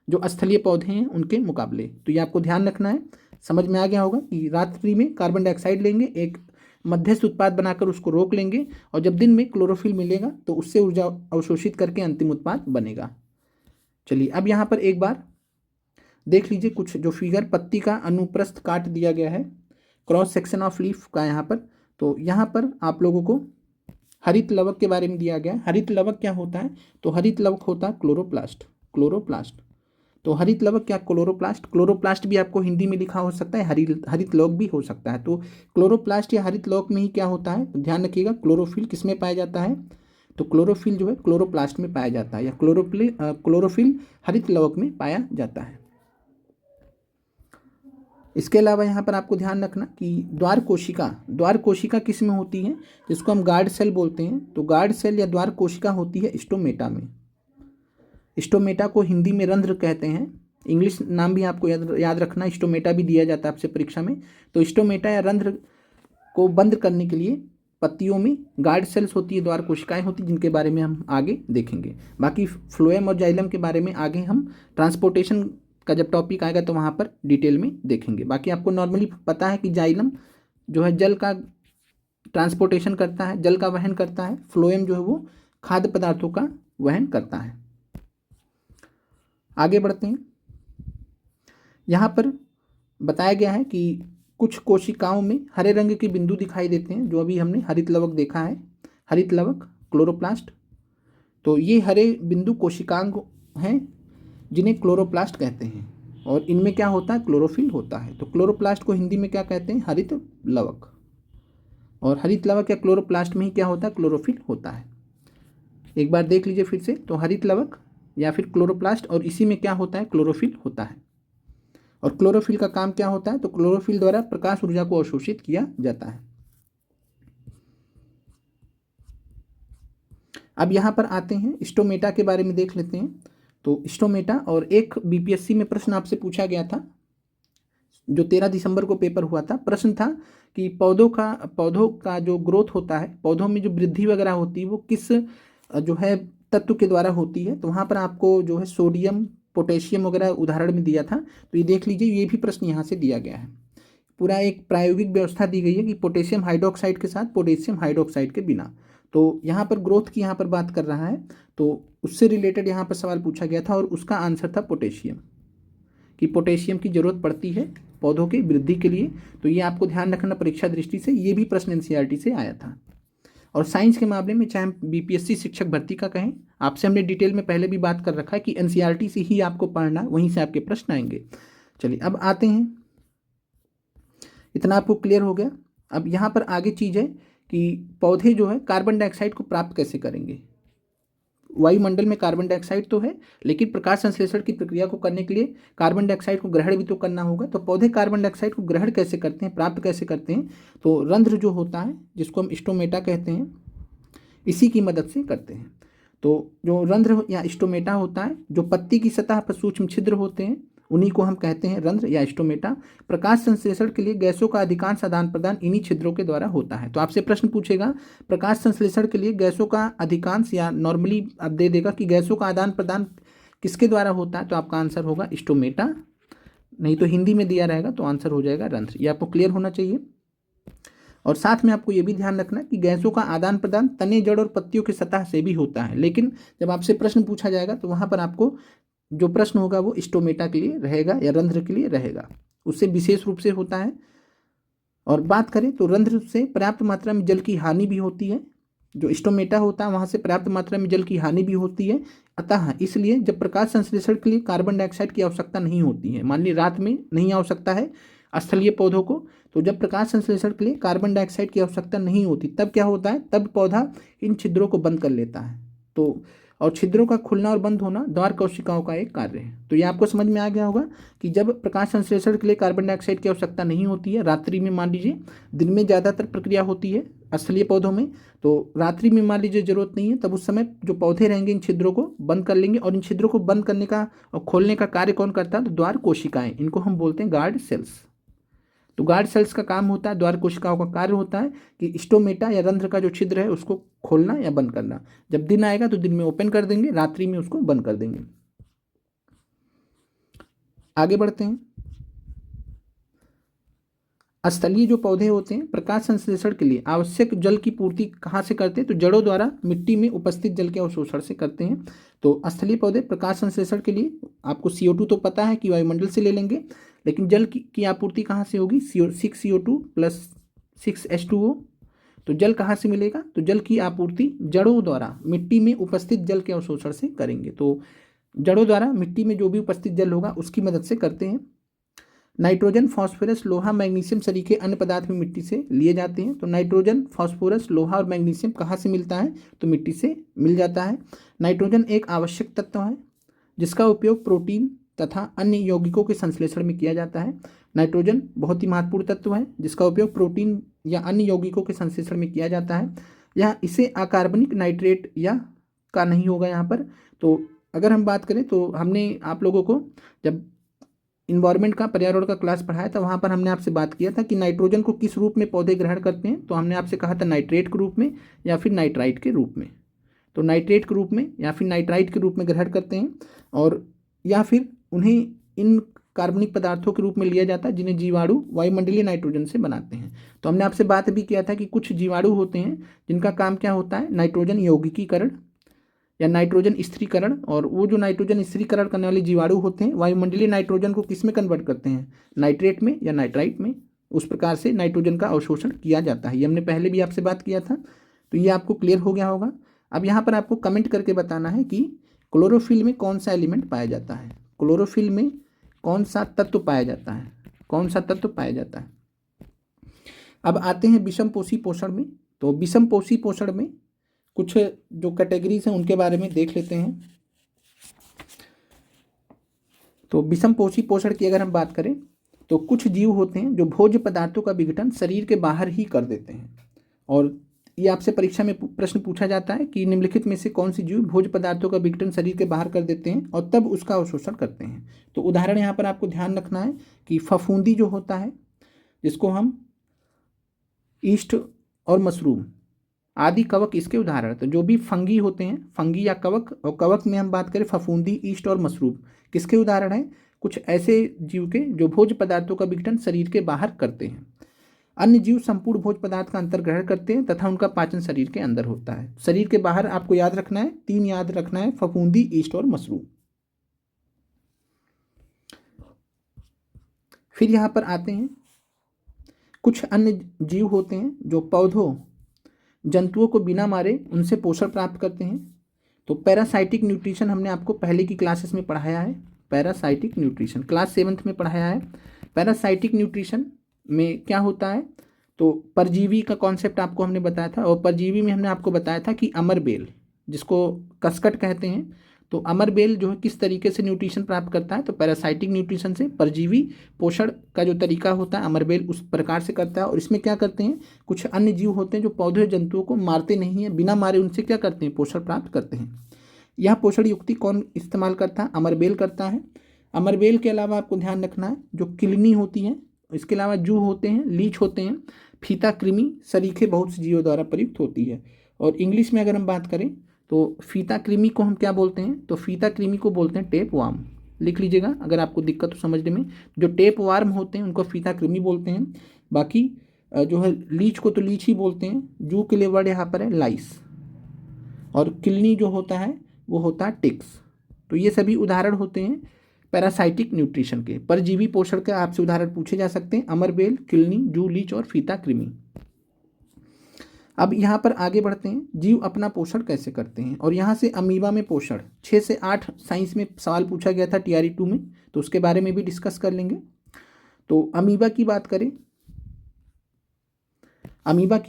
जो स्थलीय पौधे हैं उनके मुकाबले। तो ये आपको ध्यान रखना है। समझ में आ गया होगा कि रात्रि में कार्बन डाइऑक्साइड लेंगे, एक मध्यस्थ उत्पाद बनाकर उसको रोक लेंगे, और जब दिन में क्लोरोफिल मिलेगा तो उससे ऊर्जा अवशोषित करके अंतिम उत्पाद बनेगा। चलिए अब यहाँ पर एक बार देख लीजिए कुछ जो फिगर, पत्ती का अनुप्रस्थ काट दिया गया है, क्रॉस सेक्शन ऑफ लीफ का यहाँ पर। तो यहाँ पर आप लोगों को हरित लवक के बारे में दिया गया है। हरित लवक क्या होता है, तो हरित लवक होता है क्लोरोप्लास्ट, क्लोरोप्लास्ट। तो हरित लवक क्या, क्लोरोप्लास्ट। क्लोरोप्लास्ट भी आपको हिंदी में लिखा हो सकता है, हरित लवक भी हो सकता है। तो क्लोरोप्लास्ट या हरित लवक में ही क्या होता है, तो ध्यान रखिएगा क्लोरोफिल किस में पाया जाता है, तो क्लोरोफिल जो है क्लोरोप्लास्ट में पाया जाता है, या क्लोरोफिल हरित लवक में पाया जाता है। इसके अलावा यहाँ पर आपको ध्यान रखना कि द्वार कोशिका किस में होती है, जिसको हम गार्ड सेल बोलते हैं। तो गार्ड सेल या द्वार कोशिका होती है स्टोमेटा में। स्टोमेटा को हिंदी में रंध्र कहते हैं, इंग्लिश नाम भी आपको याद रखना, स्टोमेटा भी दिया जाता है आपसे परीक्षा में। तो स्टोमेटा या रंध्र को बंद करने के लिए पत्तियों में गार्ड सेल्स होती है, द्वार कोशिकाएं होती हैं, जिनके बारे में हम आगे देखेंगे। बाकी फ्लोएम और जाइलम के बारे में आगे हम ट्रांसपोर्टेशन का जब टॉपिक आएगा तो वहाँ पर डिटेल में देखेंगे। बाकी आपको नॉर्मली पता है कि जाइलम जो है जल का ट्रांसपोर्टेशन करता है, जल का वहन करता है। फ्लोएम जो है वो खाद्य पदार्थों का वहन करता है। आगे बढ़ते हैं। यहाँ पर बताया गया है कि कुछ कोशिकाओं में हरे रंग के बिंदु दिखाई देते हैं, जो अभी हमने हरित लवक देखा है, हरित लवक क्लोरोप्लास्ट। तो ये हरे बिंदु कोशिकांग हैं जिन्हें क्लोरोप्लास्ट कहते हैं, और इनमें क्या होता है, क्लोरोफिल होता है। तो क्लोरोप्लास्ट को हिंदी में क्या कहते हैं, हरित लवक। और हरित लवक या क्लोरोप्लास्ट में ही क्या होता है, क्लोरोफिल होता है। एक बार देख लीजिए फिर से, तो हरित लवक या फिर क्लोरोप्लास्ट, और इसी में क्या होता है, क्लोरोफिल होता है। और क्लोरोफिल का काम क्या होता है, तो क्लोरोफिल द्वारा प्रकाश ऊर्जा को अवशोषित किया जाता है। अब यहाँ पर आते हैं, स्टोमेटा के बारे में देख लेते हैं। तो स्टोमेटा, और एक बीपीएससी में प्रश्न आपसे पूछा गया था जो 13 दिसंबर को पेपर हुआ था। प्रश्न था कि पौधों का जो ग्रोथ होता है, पौधों में जो वृद्धि वगैरह होती है, वो किस जो है तत्व के द्वारा होती है। तो वहाँ पर आपको जो है सोडियम, पोटेशियम वगैरह उदाहरण में दिया था। तो ये देख लीजिए, ये भी प्रश्न यहाँ से दिया गया है। पूरा एक प्रायोगिक व्यवस्था दी गई है कि पोटेशियम हाइड्रोक्साइड के साथ, पोटेशियम हाइड्रोक्साइड के बिना। तो यहाँ पर ग्रोथ की यहाँ पर बात कर रहा है, तो उससे रिलेटेड यहाँ पर सवाल पूछा गया था, और उसका आंसर था पोटेशियम, कि पोटेशियम की जरूरत पड़ती है पौधों की वृद्धि के लिए। तो ये आपको ध्यान रखना परीक्षा दृष्टि से, ये भी प्रश्न एनसीईआरटी से आया था। और साइंस के मामले में चाहे बीपीएससी शिक्षक भर्ती का कहें, आपसे हमने डिटेल में पहले भी बात कर रखा है कि एनसीईआरटी से ही आपको पढ़ना, वहीं से आपके प्रश्न आएंगे। चलिए अब आते हैं, इतना आपको क्लियर हो गया। अब यहाँ पर आगे चीज़ है कि पौधे जो है कार्बन डाइऑक्साइड को प्राप्त कैसे करेंगे। वायुमंडल में कार्बन डाइऑक्साइड तो है, लेकिन प्रकाश संश्लेषण की प्रक्रिया को करने के लिए कार्बन डाइऑक्साइड को ग्रहण भी तो करना होगा। तो पौधे कार्बन डाइऑक्साइड को ग्रहण कैसे करते हैं, प्राप्त कैसे करते हैं? तो रंध्र जो होता है, जिसको हम स्टोमेटा कहते हैं, इसी की मदद से करते हैं। तो जो रंध्र या स्टोमेटा होता है, जो पत्ती की सतह पर सूक्ष्म छिद्र होते हैं, उन्हीं को हम कहते हैं रंध्र या स्टोमेटा। प्रकाश संश्लेषण के लिए गैसों का अधिकांश आदान प्रदान इन्हीं छिद्रों के द्वारा होता है। तो आपसे प्रश्न पूछेगा प्रकाश संश्लेषण के लिए गैसों का अधिकांश, या नॉर्मली आप दे देगा कि गैसों का आदान प्रदान किसके द्वारा होता है, तो आपका आंसर होगा स्टोमेटा। नहीं तो हिंदी में दिया रहेगा तो आंसर हो जाएगा रंध्र। ये आपको क्लियर होना चाहिए। और साथ में आपको ये भी ध्यान रखना कि गैसों का आदान प्रदान तने, जड़ और पत्तियों की सतह से भी होता है, लेकिन जब आपसे प्रश्न पूछा जाएगा तो वहाँ पर आपको जो प्रश्न होगा वो स्टोमेटा के लिए रहेगा या रंध्र के लिए रहेगा, उससे विशेष रूप से होता है। और बात करें तो रंध्र से पर्याप्त मात्रा में जल की हानि भी होती है, जो स्टोमेटा होता है वहाँ से पर्याप्त मात्रा में जल की हानि भी होती है। अतः इसलिए जब प्रकाश संश्लेषण के लिए कार्बन डाइऑक्साइड की आवश्यकता नहीं होती है, मान ली रात में नहीं आवश्यकता है स्थलीय पौधों को, तो जब प्रकाश संश्लेषण के लिए कार्बन डाइऑक्साइड की आवश्यकता नहीं होती तब क्या होता है, तब पौधा इन छिद्रों को बंद कर लेता है। तो और छिद्रों का खुलना और बंद होना द्वार कोशिकाओं का एक कार्य है। तो ये आपको समझ में आ गया होगा कि जब प्रकाश संश्लेषण के लिए कार्बन डाइऑक्साइड की आवश्यकता नहीं होती है, रात्रि में मान लीजिए, दिन में ज़्यादातर प्रक्रिया होती है स्थलीय पौधों में, तो रात्रि में मान लीजिए जरूरत नहीं है, तब उस समय जो पौधे रहेंगे इन छिद्रों को बंद कर लेंगे। और इन छिद्रों को बंद करने का और खोलने का कार्य कौन करता है, तो द्वार कोशिकाएं, इनको हम बोलते हैं गार्ड सेल्स। तो गार्ड सेल्स का काम होता है, द्वार कोशिकाओं का कार्य होता है कि स्टोमेटा या रंध्र का जो छिद्र है उसको खोलना या बंद करना। जब दिन आएगा तो दिन में ओपन कर देंगे, रात्रि में उसको बंद कर देंगे। आगे बढ़ते हैं। स्थलीय जो पौधे होते हैं प्रकाश संश्लेषण के लिए आवश्यक जल की पूर्ति कहाँ से करते हैं, तो जड़ों द्वारा मिट्टी में उपस्थित जल के अवशोषण से करते हैं। तो स्थलीय पौधे प्रकाश संश्लेषण के लिए आपको CO2 तो पता है कि वायुमंडल से ले लेंगे, लेकिन जल की आपूर्ति कहाँ से होगी, 6CO2 + 6H2O। तो जल कहाँ से मिलेगा, तो जल की आपूर्ति जड़ों द्वारा मिट्टी में उपस्थित जल के अवशोषण से करेंगे। तो जड़ों द्वारा मिट्टी में जो भी उपस्थित जल होगा उसकी मदद से करते हैं। नाइट्रोजन, फास्फोरस, लोहा, मैग्नीशियम सरीखे अन्य पदार्थ में मिट्टी से लिए जाते हैं। तो नाइट्रोजन, फास्फोरस, लोहा और मैग्नीशियम कहाँ से मिलता है, तो मिट्टी से मिल जाता है। नाइट्रोजन एक आवश्यक तत्व है जिसका उपयोग प्रोटीन तथा अन्य यौगिकों के संश्लेषण में किया जाता है। नाइट्रोजन बहुत ही महत्वपूर्ण तत्व है जिसका उपयोग प्रोटीन या अन्य यौगिकों के संश्लेषण में किया जाता है। यह इसे अकार्बनिक नाइट्रेट या का नहीं होगा यहाँ पर। तो अगर हम बात करें तो हमने आप लोगों को जब इन्वायरमेंट का, पर्यावरण का क्लास पढ़ाया था, वहाँ पर हमने आपसे बात किया था कि नाइट्रोजन को किस रूप में पौधे ग्रहण करते हैं। तो हमने आपसे कहा था नाइट्रेट के रूप में या फिर नाइट्राइट के रूप में। तो नाइट्रेट के रूप में या फिर नाइट्राइट के रूप में ग्रहण करते हैं, और या फिर उन्हें इन कार्बनिक पदार्थों के रूप में लिया जाता है जिन्हें जीवाणु वायुमंडलीय नाइट्रोजन से बनाते हैं। तो हमने आपसे बात भी किया था कि कुछ जीवाणु होते हैं जिनका काम क्या होता है, नाइट्रोजन यौगिकीकरण या नाइट्रोजन स्थिरीकरण। और वो जो नाइट्रोजन स्थिरीकरण करने वाले जीवाणु होते हैं वायुमंडलीय नाइट्रोजन को किस में कन्वर्ट करते हैं, नाइट्रेट में या नाइट्राइट में। उस प्रकार से नाइट्रोजन का अवशोषण किया जाता है। ये हमने पहले भी आपसे बात किया था, तो ये आपको क्लियर हो गया होगा। अब यहाँ पर आपको कमेंट करके बताना है कि क्लोरोफिल में कौन सा एलिमेंट पाया जाता है, क्लोरोफिल में कौन सा तत्व पाया जाता है, कौन सा तत्व पाया जाता है। अब आते हैं विषमपोषी पोषण में। तो विषमपोषी पोषण में कुछ जो कैटेगरीज हैं उनके बारे में देख लेते हैं। तो विषमपोषी पोषण की अगर हम बात करें तो कुछ जीव होते हैं जो भोज्य पदार्थों का विघटन शरीर के बाहर ही कर देते हैं। और ये आपसे परीक्षा में प्रश्न पूछा जाता है कि निम्नलिखित में से कौन सी जीव भोज्य पदार्थों का विघटन शरीर के बाहर कर देते हैं और तब उसका अवशोषण करते हैं। तो उदाहरण यहाँ पर आपको ध्यान रखना है कि फफूंदी जो होता है, जिसको हम ईस्ट और मशरूम आदि कवक इसके उदाहरण। तो जो भी फंगी होते हैं, फंगी या कवक, और कवक में हम बात करें फफूंदी, ईस्ट और मशरूम, किसके उदाहरण हैं, कुछ ऐसे जीव के जो भोज्य पदार्थों का विघटन शरीर के बाहर करते हैं। अन्य जीव संपूर्ण भोज्य पदार्थ का अंतर ग्रहण करते हैं तथा उनका पाचन शरीर के अंदर होता है। शरीर के बाहर आपको याद रखना है, 3 याद रखना है, फफूंदी, ईस्ट और मशरूम। फिर यहाँ पर आते हैं कुछ अन्य जीव होते हैं जो पौधों, जंतुओं को बिना मारे उनसे पोषण प्राप्त करते हैं। तो पैरासाइटिक न्यूट्रिशन हमने आपको पहले की क्लासेस में पढ़ाया है, पैरासाइटिक न्यूट्रिशन क्लास 7th में पढ़ाया है। पैरासाइटिक न्यूट्रिशन में क्या होता है, तो परजीवी का कॉन्सेप्ट आपको हमने बताया था, और परजीवी में हमने आपको बताया था कि अमर बेल, जिसको कसकट कहते हैं। तो अमरबेल जो है किस तरीके से न्यूट्रिशन प्राप्त करता है, तो पैरासाइटिक न्यूट्रिशन से, परजीवी पोषण का जो तरीका होता है अमरबेल उस प्रकार से करता है। और इसमें क्या करते हैं, कुछ अन्य जीव होते हैं जो पौधे जंतुओं को मारते नहीं हैं, बिना मारे उनसे क्या करते हैं, पोषण प्राप्त करते हैं। यह पोषण युक्ति कौन इस्तेमाल करता है, अमरबेल करता है। अमरबेल के अलावा आपको ध्यान रखना है जो किलनी होती है, इसके अलावा जू होते हैं, लीच होते हैं, फीता कृमि सरीखे बहुत से जीवों द्वारा प्रयुक्त होती है। और इंग्लिश में अगर हम बात करें तो फीता कृमि को हम क्या बोलते हैं, तो फीता कृमि को बोलते हैं टेप वार्म। लिख लीजिएगा अगर आपको दिक्कत हो समझने में। जो टेप वार्म होते हैं उनको फीता कृमि बोलते हैं। बाकी जो है लीच को तो लीच ही बोलते हैं। जू के लिए वर्ड यहाँ पर है लाइस। और किलनी जो होता है वो होता है टिक्स। तो ये सभी उदाहरण होते हैं पैरासाइटिक न्यूट्रिशन के। परजीवी पोषण के आपसे उदाहरण पूछे जा सकते हैं, अमरबेल, किलनी, जू, लीच और फीता कृमि। अब यहाँ पर आगे बढ़ते हैं, जीव अपना पोषण कैसे करते हैं। और यहाँ से अमीबा में पोषण 6 से 8 साइंस में सवाल पूछा गया था TRE 2 में, तो उसके बारे में भी डिस्कस कर लेंगे। तो अमीबा की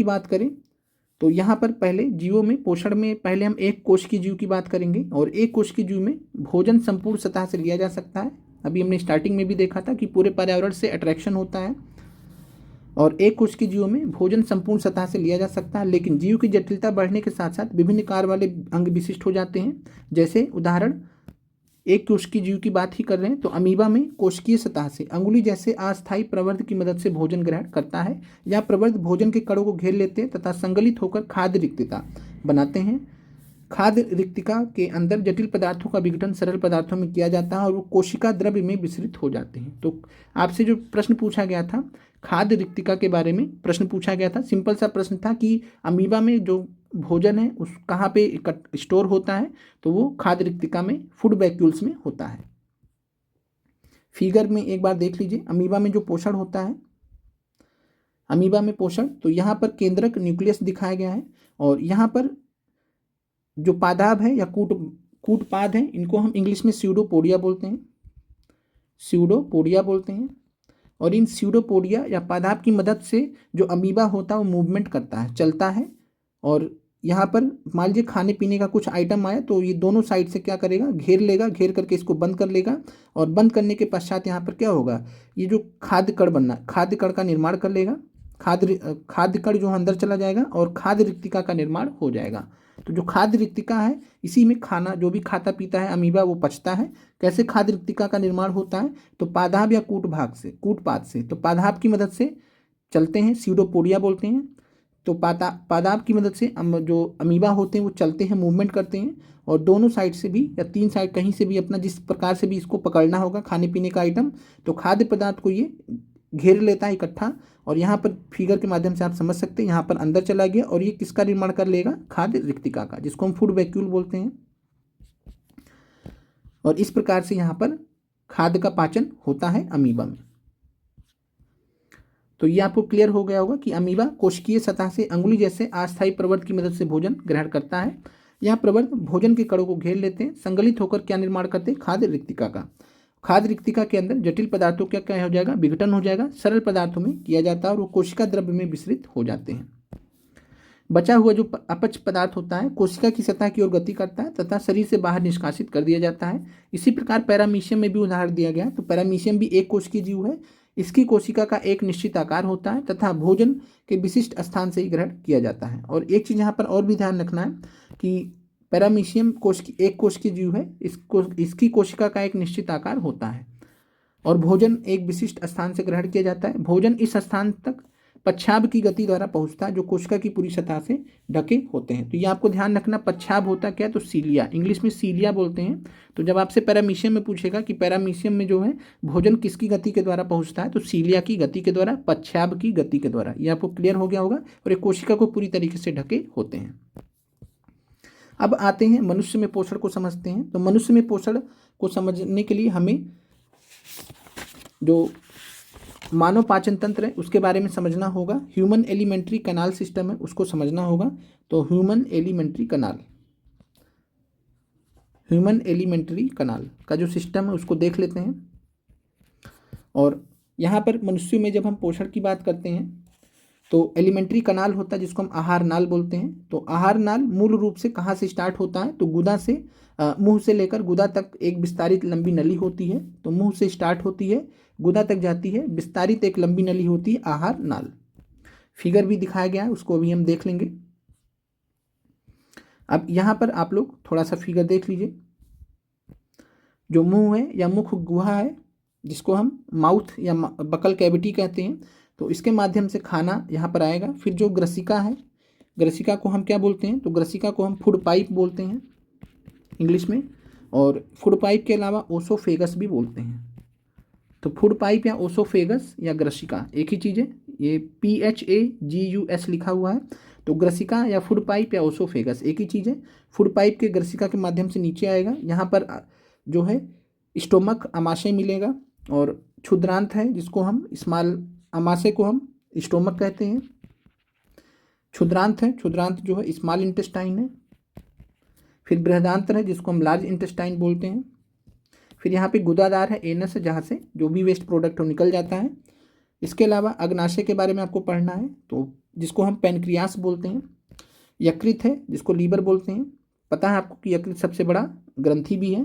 बात करें तो यहाँ पर पहले जीवों में पोषण में पहले हम एक कोश की जीव की बात करेंगे। और एक कोश की जीव में भोजन संपूर्ण सतह से लिया जा सकता है। अभी हमने स्टार्टिंग में भी देखा था कि पूरे पर्यावरण से अट्रैक्शन होता है। और एक कोश की जीवों में भोजन संपूर्ण सतह से लिया जा सकता है, लेकिन जीव की जटिलता बढ़ने के साथ साथ विभिन्न कार्य वाले अंग विशिष्ट हो जाते हैं। जैसे उदाहरण एक कोशिकीय जीव की बात ही कर रहे हैं, तो अमीबा में कोशिकीय सतह से अंगुली जैसे अस्थायी प्रवर्ध की मदद से भोजन ग्रहण करता है, या प्रवर्ध भोजन के कणों को घेर लेते हैं तथा संगलित होकर खाद्य रिक्तिका बनाते हैं। खाद्य रिक्तिका के अंदर जटिल पदार्थों का विघटन सरल पदार्थों में किया जाता है और वो कोशिका द्रव्य में विसरित हो जाते हैं। तो आपसे जो प्रश्न पूछा गया था खाद्य रिक्तिका के बारे में प्रश्न पूछा गया था, सिंपल सा प्रश्न था कि अमीबा में जो भोजन है उस कहाँ पे स्टोर होता है, तो वो खाद्य रिक्तिका में, फूड वैक्यूल्स में होता है। फिगर में एक बार देख लीजिए अमीबा में जो पोषण होता है, अमीबा में पोषण, तो यहाँ पर केंद्रक न्यूक्लियस दिखाया गया है। और यहाँ पर जो पादाब है या कूटपाद है, इनको हम इंग्लिश में स्यूडोपोडिया बोलते हैं। और इन स्यूडोपोडिया या पादाब की मदद से जो अमीबा होता है वो मूवमेंट करता है, चलता है। और यहाँ पर मान लीजिए खाने पीने का कुछ आइटम आया तो ये दोनों साइड से क्या करेगा, घेर लेगा, घेर करके इसको बंद कर लेगा। और बंद करने के पश्चात यहाँ पर क्या होगा, ये जो खाद्य कण का निर्माण कर लेगा। खाद्य कण जो अंदर चला जाएगा और खाद्य रिक्तिका का निर्माण हो जाएगा। तो जो खाद्य रिक्तिका है इसी में खाना जो भी खाता पीता है अमीबा वो पचता है। कैसे खाद्य रिक्तिका का निर्माण होता है, तो पादाब या कूटपाद से। तो पादाब की मदद से चलते हैं, स्यूडोपोडिया बोलते हैं। तो पादाब की मदद से जो अमीबा होते हैं वो चलते हैं, मूवमेंट करते हैं। और दोनों साइड से भी या तीन साइड कहीं से भी अपना जिस प्रकार से भी इसको पकड़ना होगा खाने पीने का आइटम, तो खाद्य पदार्थ को ये घेर लेता है इकट्ठा। और यहाँ पर फिगर के माध्यम से आप समझ सकते हैं, यहाँ पर अंदर चला गया और ये किसका निर्माण कर लेगा, खाद्य रिक्तिका का, जिसको हम फूड वैक्यूल बोलते हैं। और इस प्रकार से यहाँ पर खाद्य का पाचन होता है अमीबा में। तो ये आपको क्लियर हो गया होगा कि अमीबा कोशिकीय सतह से अंगुली जैसे अस्थायी प्रवर्ध की मदद से भोजन ग्रहण करता है। यहाँ प्रवर्ध भोजन के कणों को घेर लेते हैं, संगलित होकर क्या निर्माण करते हैं, खाद्य रिक्तिका का। खाद्य रिक्तिका के अंदर जटिल पदार्थों का क्या हो जाएगा, विघटन हो जाएगा, सरल पदार्थों में किया जाता है और वो कोशिका द्रव्य में विसरित हो जाते हैं। बचा हुआ जो अपच पदार्थ होता है कोशिका की सतह की ओर गति करता है तथा शरीर से बाहर निष्कासित कर दिया जाता है। इसी प्रकार पैरामीशियम में भी उदाहरण दिया गया है। तो पैरामीशियम भी एक कोश की जीव है। इसकी कोशिका का एक निश्चित आकार होता है तथा भोजन के विशिष्ट स्थान से ही ग्रहण किया जाता है। और एक चीज़ यहाँ पर और भी ध्यान रखना है कि पैरामीशियम एक कोश की जीव है, इसकी कोशिका का एक निश्चित आकार होता है और भोजन एक विशिष्ट स्थान से ग्रहण किया जाता है। भोजन इस स्थान तक पच्छाब की गति द्वारा पहुंचता है जो कोशिका की पूरी सतह से ढके होते हैं। तो ये आपको ध्यान रखना, पच्छाब होता क्या है, तो सीलिया, इंग्लिश में सीलिया बोलते हैं। तो जब आपसे पैरामीशियम में पूछेगा कि पैरामीशियम में जो है भोजन किसकी गति के द्वारा पहुंचता है, तो सीलिया की गति के द्वारा, पच्छाब की गति के द्वारा। ये आपको क्लियर हो गया होगा। और एक कोशिका को पूरी तरीके से ढके होते हैं। अब आते हैं मनुष्य में पोषण को समझते हैं। तो मनुष्य में पोषण को समझने के लिए हमें जो मानव पाचन तंत्र है उसके बारे में समझना होगा। ह्यूमन एलिमेंट्री कैनाल सिस्टम है उसको समझना होगा। तो ह्यूमन एलिमेंट्री कैनाल का जो सिस्टम है उसको देख लेते हैं। और यहाँ पर मनुष्य में जब हम पोषण की बात करते हैं तो एलिमेंट्री कनाल होता है जिसको हम आहार नाल बोलते हैं। तो आहार नाल मूल रूप से कहाँ से स्टार्ट होता है, तो गुदा से मुंह से लेकर गुदा तक एक विस्तारित लंबी नली होती है। तो मुंह से स्टार्ट होती है, गुदा तक जाती है, विस्तारित एक लंबी नली होती है, आहार नाल। फिगर भी दिखाया गया है, उसको अभी हम देख लेंगे। अब यहाँ पर आप लोग थोड़ा सा फिगर देख लीजिए। जो मुंह है या मुख गुहा है, जिसको हम माउथ या बकल कैविटी कहते हैं, तो इसके माध्यम से खाना यहाँ पर आएगा। फिर जो ग्रसिका है, ग्रसिका को हम क्या बोलते हैं, तो ग्रसिका को हम फूड पाइप बोलते हैं इंग्लिश में, और फूड पाइप के अलावा ओसोफेगस भी बोलते हैं। तो फूड पाइप या ओसोफेगस या ग्रसिका एक ही चीज़ है, ये PHAGUS लिखा हुआ है। तो ग्रसिका या फूड पाइप या ओसोफेगस एक ही चीज़ है। फूड पाइप के ग्रसिका के माध्यम से नीचे आएगा, यहाँ पर जो है स्टोमक आमाशय मिलेगा, और क्षुद्रांत है जिसको हम स्मॉल, आमाशय को हम स्टोमक कहते हैं, क्षुद्रांत है, क्षुद्रांत जो है स्मॉल इंटेस्टाइन है। फिर बृहदांत्र है जिसको हम लार्ज इंटेस्टाइन बोलते हैं। फिर यहाँ पे गुदादार है, एनस है, जहाँ से जो भी वेस्ट प्रोडक्ट हो निकल जाता है। इसके अलावा अग्नाशय के बारे में आपको पढ़ना है, तो जिसको हम पैनक्रियास बोलते हैं। यकृत है जिसको लीवर बोलते हैं। पता है आपको कि यकृत सबसे बड़ा ग्रंथि भी है।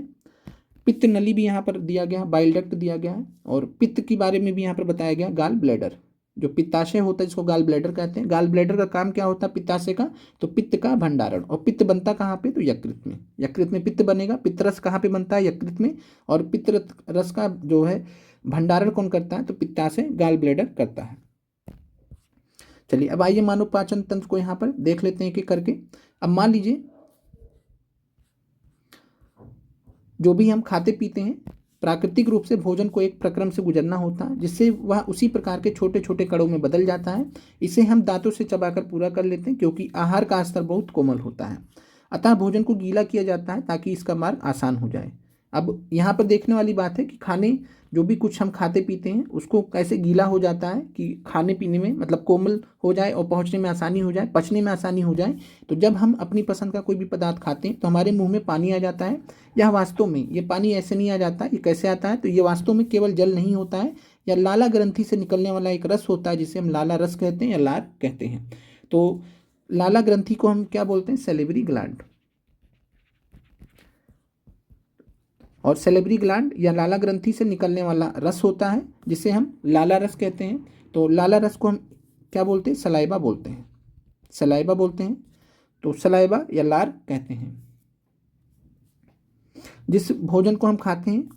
पित्त नली भी यहाँ पर दिया गया है, बाइल डक्ट दिया गया है। और पित्त के बारे में भी यहाँ पर बताया गया, गाल ब्लैडर, जो पित्ताशय होता है जिसको गाल ब्लैडर कहते हैं। गाल ब्लैडर का काम क्या होता है पित्ताशय का, तो पित्त का भंडारण। और पित्त बनता कहाँ पे, तो यकृत में। यकृत में पित्त बनेगा। पित्तरस कहाँ पे बनता है, यकृत में। और पित्त रस का जो है भंडारण कौन करता है, तो पित्ताशय गाल ब्लैडर करता है। चलिए अब आइए मानव पाचन तंत्र को यहाँ पर देख लेते हैं एक करके। अब मान लीजिए जो भी हम खाते पीते हैं, प्राकृतिक रूप से भोजन को एक प्रक्रम से गुजरना होता है, जिससे वह उसी प्रकार के छोटे छोटे कणों में बदल जाता है। इसे हम दांतों से चबाकर पूरा कर लेते हैं, क्योंकि आहार का स्तर बहुत कोमल होता है। अतः भोजन को गीला किया जाता है ताकि इसका मार्ग आसान हो जाए। अब यहाँ पर देखने वाली बात है कि खाने, जो भी कुछ हम खाते पीते हैं, उसको कैसे गीला हो जाता है कि खाने पीने में मतलब कोमल हो जाए और पहुँचने में आसानी हो जाए, पचने में आसानी हो जाए। तो जब हम अपनी पसंद का कोई भी पदार्थ खाते हैं तो हमारे मुंह में पानी आ जाता है। यह वास्तव में, ये पानी ऐसे नहीं आ जाता, ये कैसे आता है, तो ये वास्तव में केवल जल नहीं होता है, या लाला ग्रंथि से निकलने वाला एक रस होता है जिसे हम लाला रस कहते हैं या लार कहते हैं। तो लाला ग्रंथि को हम क्या बोलते हैं, सैलिवरी ग्लैंड। और सैलिवरी ग्लैंड या लाला ग्रंथि से निकलने वाला रस होता है जिसे हम लाला रस कहते हैं। तो लाला रस को हम क्या बोलते हैं, सलाइबा बोलते हैं, सलाइबा बोलते हैं। तो सलाइबा या लार कहते हैं। जिस भोजन को हम खाते हैं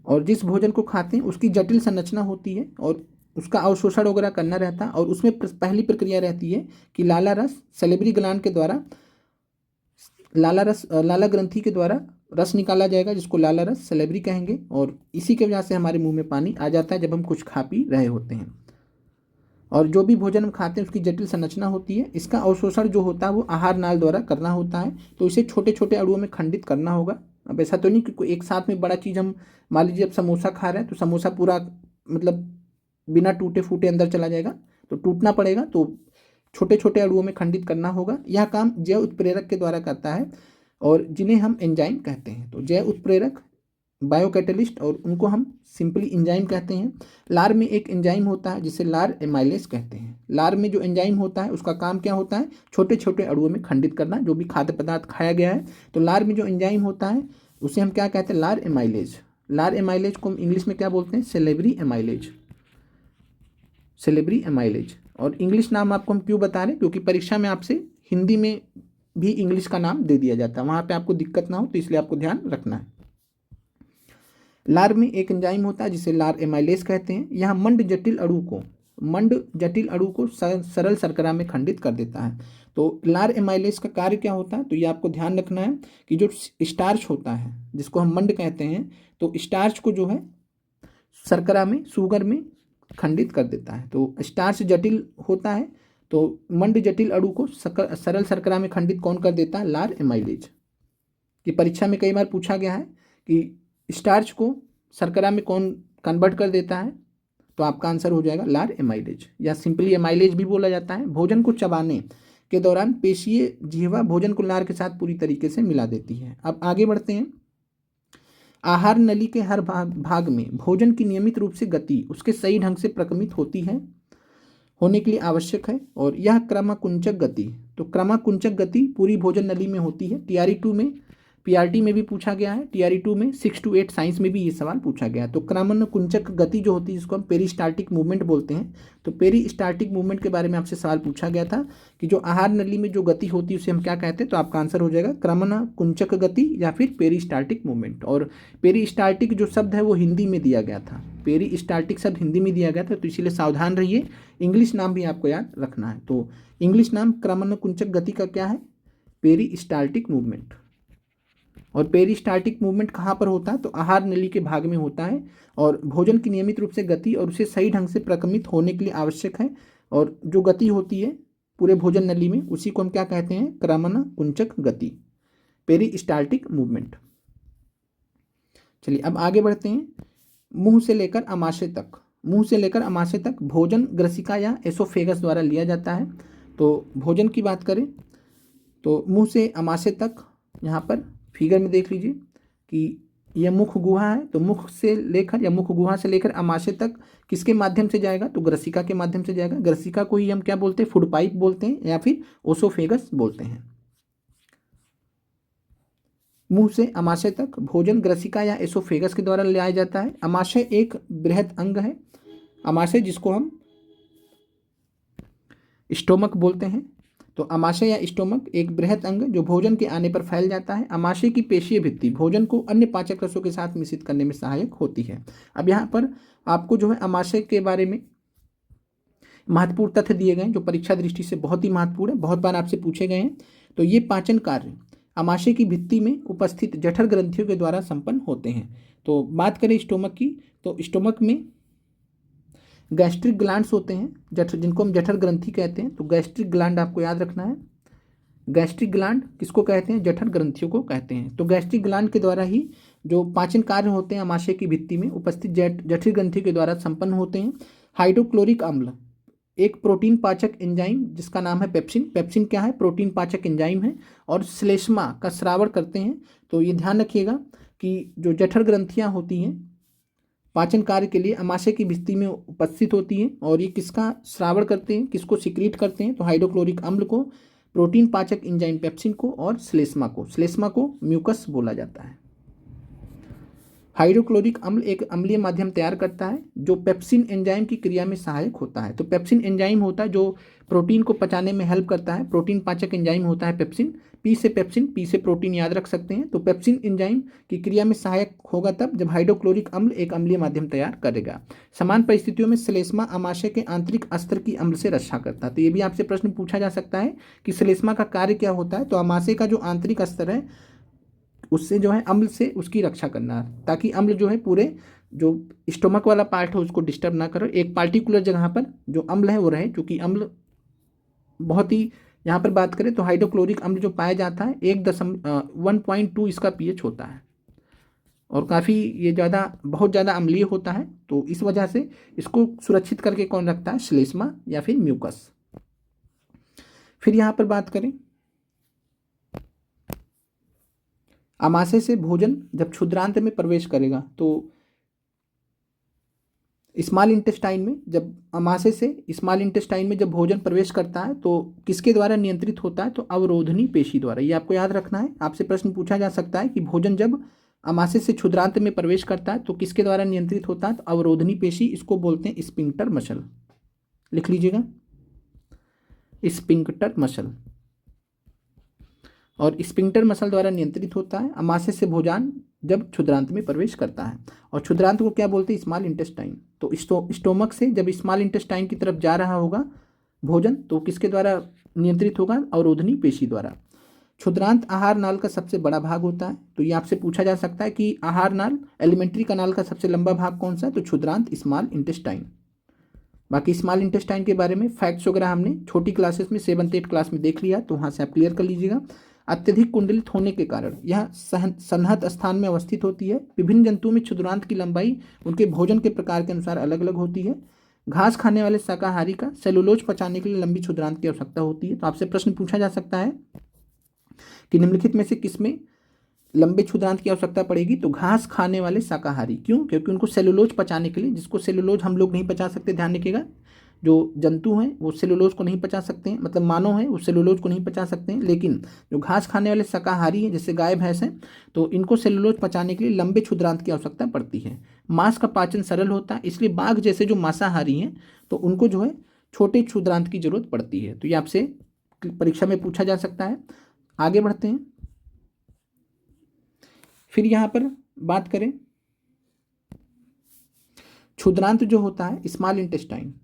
और जिस भोजन को खाते हैं उसकी जटिल संरचना होती है और उसका अवशोषण वगैरह करना रहता है, और उसमें पहली प्रक्रिया रहती है कि लाला रस सैलिवरी ग्लैंड के द्वारा, लाला ग्रंथि के द्वारा रस निकाला जाएगा, जिसको लाला रस सैलिवरी कहेंगे। और इसी के वजह से हमारे मुंह में पानी आ जाता है जब हम कुछ खा पी रहे होते हैं। और जो भी भोजन हम खाते हैं उसकी जटिल संरचना होती है। इसका अवशोषण जो होता है वो आहार नाल द्वारा करना होता है। तो इसे छोटे छोटे अणुओं में खंडित करना होगा। अब ऐसा तो नहीं कि एक साथ में बड़ा चीज़ हम, मान लीजिए अब समोसा खा रहे हैं तो समोसा पूरा मतलब बिना टूटे फूटे अंदर चला जाएगा, तो टूटना पड़ेगा। तो छोटे छोटे अणुओं में खंडित करना होगा। यह काम जैव उत्प्रेरक के द्वारा करता है और जिन्हें हम एंजाइम कहते हैं। तो जैव उत्प्रेरक, बायोकैटलिस्ट, और उनको हम सिंपली एंजाइम कहते हैं। लार में एक एंजाइम होता है जिसे लार एमाइलेज कहते हैं। लार में जो एंजाइम होता है उसका काम क्या होता है, छोटे छोटे अणुओं में खंडित करना जो भी खाद्य पदार्थ खाया गया है। तो लार में जो एंजाइम होता है उसे हम क्या कहते हैं, लार एमाइलेज। लार एमाइलेज को हम इंग्लिश में क्या बोलते हैं, सैलिवरी एमाइलेज, सैलिवरी एमाइलेज। और इंग्लिश नाम आपको हम क्यों बता रहे हैं, क्योंकि परीक्षा में आपसे हिंदी में भी इंग्लिश का नाम दे दिया जाता है, वहाँ पे आपको दिक्कत ना हो, तो इसलिए आपको ध्यान रखना है। लार में एक एंजाइम होता है जिसे लार एमाइलेज कहते हैं। यह मंड जटिल अणु को सरल शर्करा में खंडित कर देता है। तो लार एमाइलेज का कार्य क्या होता है, तो ये आपको ध्यान रखना है कि जो स्टार्च होता है जिसको हम मंड कहते हैं, तो स्टार्च को जो है शर्करा में, शुगर में खंडित कर देता है। तो स्टार्च जटिल होता है, तो मंड जटिल अणु को सरल शर्करा में खंडित कौन कर देता है, लार एमाइलेज। कि परीक्षा में कई बार पूछा गया है कि स्टार्च को शर्करा में कौन कन्वर्ट कर देता है, तो आपका आंसर हो जाएगा लार एमाइलेज, या सिंपली एमाइलेज भी बोला जाता है। भोजन को चबाने के दौरान पेशीय जिह्वा भोजन को लार के साथ पूरी तरीके से मिला देती है। अब आगे बढ़ते हैं। आहार नली के हर भाग में भोजन की नियमित रूप से गति उसके सही ढंग से प्रक्रमित होती है होने के लिए आवश्यक है। और यह क्रमाकुंचक गति, तो क्रमाकुंचक गति पूरी भोजन नली में होती है। टीआरई 2 में, पीआरटी में भी पूछा गया है, टीआरई 2 में 6 to 8 साइंस में भी ये सवाल पूछा गया है। तो क्रमानुकुंचक गति जो होती है जिसको हम पेरिस्टाल्टिक मूवमेंट बोलते हैं, तो पेरिस्टाल्टिक मूवमेंट के बारे में आपसे सवाल पूछा गया था कि जो आहार नली में जो गति होती है उसे हम क्या कहते हैं, तो आपका आंसर हो जाएगा क्रमानुकुंचक गति या फिर पेरिस्टाल्टिक मूवमेंट। और पेरिस्टाल्टिक जो शब्द है वो हिंदी में दिया गया था, पेरिस्टाल्टिक शब्द हिंदी में दिया गया था, तो इसीलिए सावधान रहिए, इंग्लिश नाम भी आपको याद रखना है। तो इंग्लिश नाम क्रमानुकुंचक गति का क्या है, पेरिस्टाल्टिक मूवमेंट। और पेरिस्टाल्टिक मूवमेंट कहाँ पर होता है, तो आहार नली के भाग में होता है और भोजन की नियमित रूप से गति और उसे सही ढंग से प्रक्रमित होने के लिए आवश्यक है। और जो गति होती है पूरे भोजन नली में उसी को हम क्या कहते हैं, क्रमानुकुंचक गति, पेरिस्टाल्टिक मूवमेंट। चलिए अब आगे बढ़ते हैं। मुंह से लेकर अमाशय तक, मुंह से लेकर अमाशय तक भोजन ग्रसिका या एसोफेगस द्वारा लिया जाता है। तो भोजन की बात करें तो मुंह से अमाशय तक, यहाँ पर फिगर में देख लीजिए कि यह मुख गुहा है, तो मुख से लेकर या मुख गुहा से लेकर अमाशय तक किसके माध्यम से जाएगा, तो ग्रसिका के माध्यम से जाएगा। ग्रसिका को ही हम क्या बोलते हैं, फूड पाइप बोलते हैं या फिर ओसोफेगस बोलते हैं। मुंह से अमाशय तक भोजन ग्रसिका या एसोफेगस के द्वारा लिया जाता है। अमाशय एक बृहद अंग है, अमाशय जिसको हम स्टोमक बोलते हैं। तो अमाशय या स्टोमक एक बृहद अंग जो भोजन के आने पर फैल जाता है। अमाशय की पेशीय भित्ति भोजन को अन्य पाचक रसों के साथ मिश्रित करने में सहायक होती है। अब यहाँ पर आपको जो है अमाशय के बारे में महत्वपूर्ण तथ्य दिए गए जो परीक्षा दृष्टि से बहुत ही महत्वपूर्ण है, बहुत बार आपसे पूछे गए हैं। तो ये पाचन कार्य अमाशय की भित्ति में उपस्थित जठर ग्रंथियों के द्वारा संपन्न होते हैं। तो बात करें स्टोमक की, तो स्टोमक में गैस्ट्रिक ग्लैंड्स होते हैं, जठर, जिनको हम जठर ग्रंथि कहते हैं। तो गैस्ट्रिक ग्लैंड आपको याद रखना है। गैस्ट्रिक ग्लैंड किसको कहते हैं, जठर ग्रंथियों को कहते हैं। तो गैस्ट्रिक ग्लैंड के द्वारा ही जो पाचन कार्य होते हैं अमाशय की भित्ति में उपस्थित जठर ग्रंथियों के द्वारा संपन्न होते हैं। हाइड्रोक्लोरिक अम्ल एक प्रोटीन पाचक एंजाइम जिसका नाम है पेप्सिन। पेप्सिन क्या है, प्रोटीन पाचक एंजाइम है और श्लेष्मा का स्रावण करते हैं। तो ये ध्यान रखिएगा कि जो जठर ग्रंथियाँ होती हैं पाचन कार्य के लिए अमाशय की भित्ति में उपस्थित होती हैं और ये किसका स्रावण करते हैं, किसको सिक्रीट करते हैं, तो हाइड्रोक्लोरिक अम्ल को, प्रोटीन पाचक एंजाइम पेप्सिन को और श्लेष्मा को। श्लेष्मा को म्यूकस बोला जाता है। हाइड्रोक्लोरिक अम्ल एक अम्लीय माध्यम तैयार करता है जो पेप्सिन एंजाइम की क्रिया में सहायक होता है। तो पेप्सिन एंजाइम होता है जो प्रोटीन को पचाने में हेल्प करता है। प्रोटीन पाचक एंजाइम होता है पेप्सिन। पी से पेप्सिन, पी से प्रोटीन याद रख सकते हैं। तो पेप्सिन एंजाइम की क्रिया में सहायक होगा तब जब हाइड्रोक्लोरिक अम्ल एक अम्लीय माध्यम तैयार करेगा। समान परिस्थितियों में श्लेष्मा अमाशय के आंतरिक अस्तर की अम्ल से रक्षा करता है। तो ये भी आपसे प्रश्न पूछा जा सकता है कि श्लेष्मा का कार्य क्या होता है। तो अमाशय का जो आंतरिक अस्तर है उससे जो है अम्ल से उसकी रक्षा करना, ताकि अम्ल जो है पूरे जो स्टोमक वाला पार्ट है उसको डिस्टर्ब ना करे। एक पार्टिकुलर जगह पर जो अम्ल है वो रहे, क्योंकि अम्ल बहुत ही, यहाँ पर बात करें तो हाइड्रोक्लोरिक अम्ल जो पाया जाता है 1.2 इसका पीएच होता है और काफ़ी ये बहुत ज़्यादा अम्लीय होता है। तो इस वजह से इसको सुरक्षित करके कौन रखता है, श्लेष्मा या फिर म्यूकस। फिर यहाँ पर बात करें अमाशय से भोजन जब क्षुद्रांत में प्रवेश करेगा तो स्मॉल इंटेस्टाइन में, जब अमाशय से स्मॉल इंटेस्टाइन में जब भोजन प्रवेश करता है तो किसके द्वारा नियंत्रित होता है, तो अवरोधनी पेशी द्वारा। ये आपको याद रखना है। आपसे प्रश्न पूछा जा सकता है कि भोजन जब अमाशय से क्षुद्रांत में प्रवेश करता है तो किसके द्वारा नियंत्रित होता है, तो अवरोधनी पेशी, इसको बोलते हैं स्पिंक्टर मसल। लिख लीजिएगा, स्पिंक्टर मसल। और स्पिंक्टर मसल द्वारा नियंत्रित होता है अमाशय से भोजन जब क्षुद्रांत में प्रवेश करता है। और क्षुद्रांत को क्या बोलते हैं, स्मॉल इंटेस्टाइन। तो स्टोमक से जब स्मॉल इंटेस्टाइन की तरफ जा रहा होगा भोजन तो किसके द्वारा नियंत्रित होगा, अवरोधनी पेशी द्वारा। क्षुद्रांत आहार नाल का सबसे बड़ा भाग होता है। तो ये आपसे पूछा जा सकता है कि आहार नाल, एलिमेंट्री कनाल का सबसे लंबा भाग कौन सा है, तो क्षुद्रांत स्मॉल इंटेस्टाइन। बाकी स्मॉल इंटेस्टाइन के बारे में फैक्ट्स वगैरह हमने छोटी क्लासेस में 7th 8th क्लास में देख लिया, तो वहाँ से आप क्लियर कर लीजिएगा। अत्यधिक कुंडलित होने के कारण यह सन्नत स्थान में अवस्थित होती है। विभिन्न जंतुओं में क्षुद्रांत की लंबाई उनके भोजन के प्रकार के अनुसार अलग अलग होती है। घास खाने वाले शाकाहारी का सेलुलोज पचाने के लिए लंबी क्षुद्रांत की आवश्यकता होती है। तो आपसे प्रश्न पूछा जा सकता है कि निम्नलिखित में से किसमें लंबे क्षुद्रांत की आवश्यकता पड़ेगी, तो घास खाने वाले शाकाहारी। क्यों, क्योंकि उनको सेलुलोज पचाने के लिए, जिसको सेलुलोज हम लोग नहीं पचा सकते, ध्यान रखिएगा, जो जंतु हैं वो सेलुलोज को नहीं पचा सकते हैं, मतलब मानव हैं वो सेलुलोज को नहीं पचा सकते हैं, लेकिन जो घास खाने वाले शाकाहारी हैं जैसे गाय भैंस हैं तो इनको सेलुलोज पचाने के लिए लंबे क्षुद्रांत की आवश्यकता पड़ती है। मांस का पाचन सरल होता है, इसलिए बाघ जैसे जो मांसाहारी हैं तो उनको जो है छोटे क्षुद्रांत की जरूरत पड़ती है। तो ये आपसे परीक्षा में पूछा जा सकता है। आगे बढ़ते हैं। फिर यहाँ पर बात करें क्षुद्रांत जो होता है स्मॉल इंटेस्टाइन।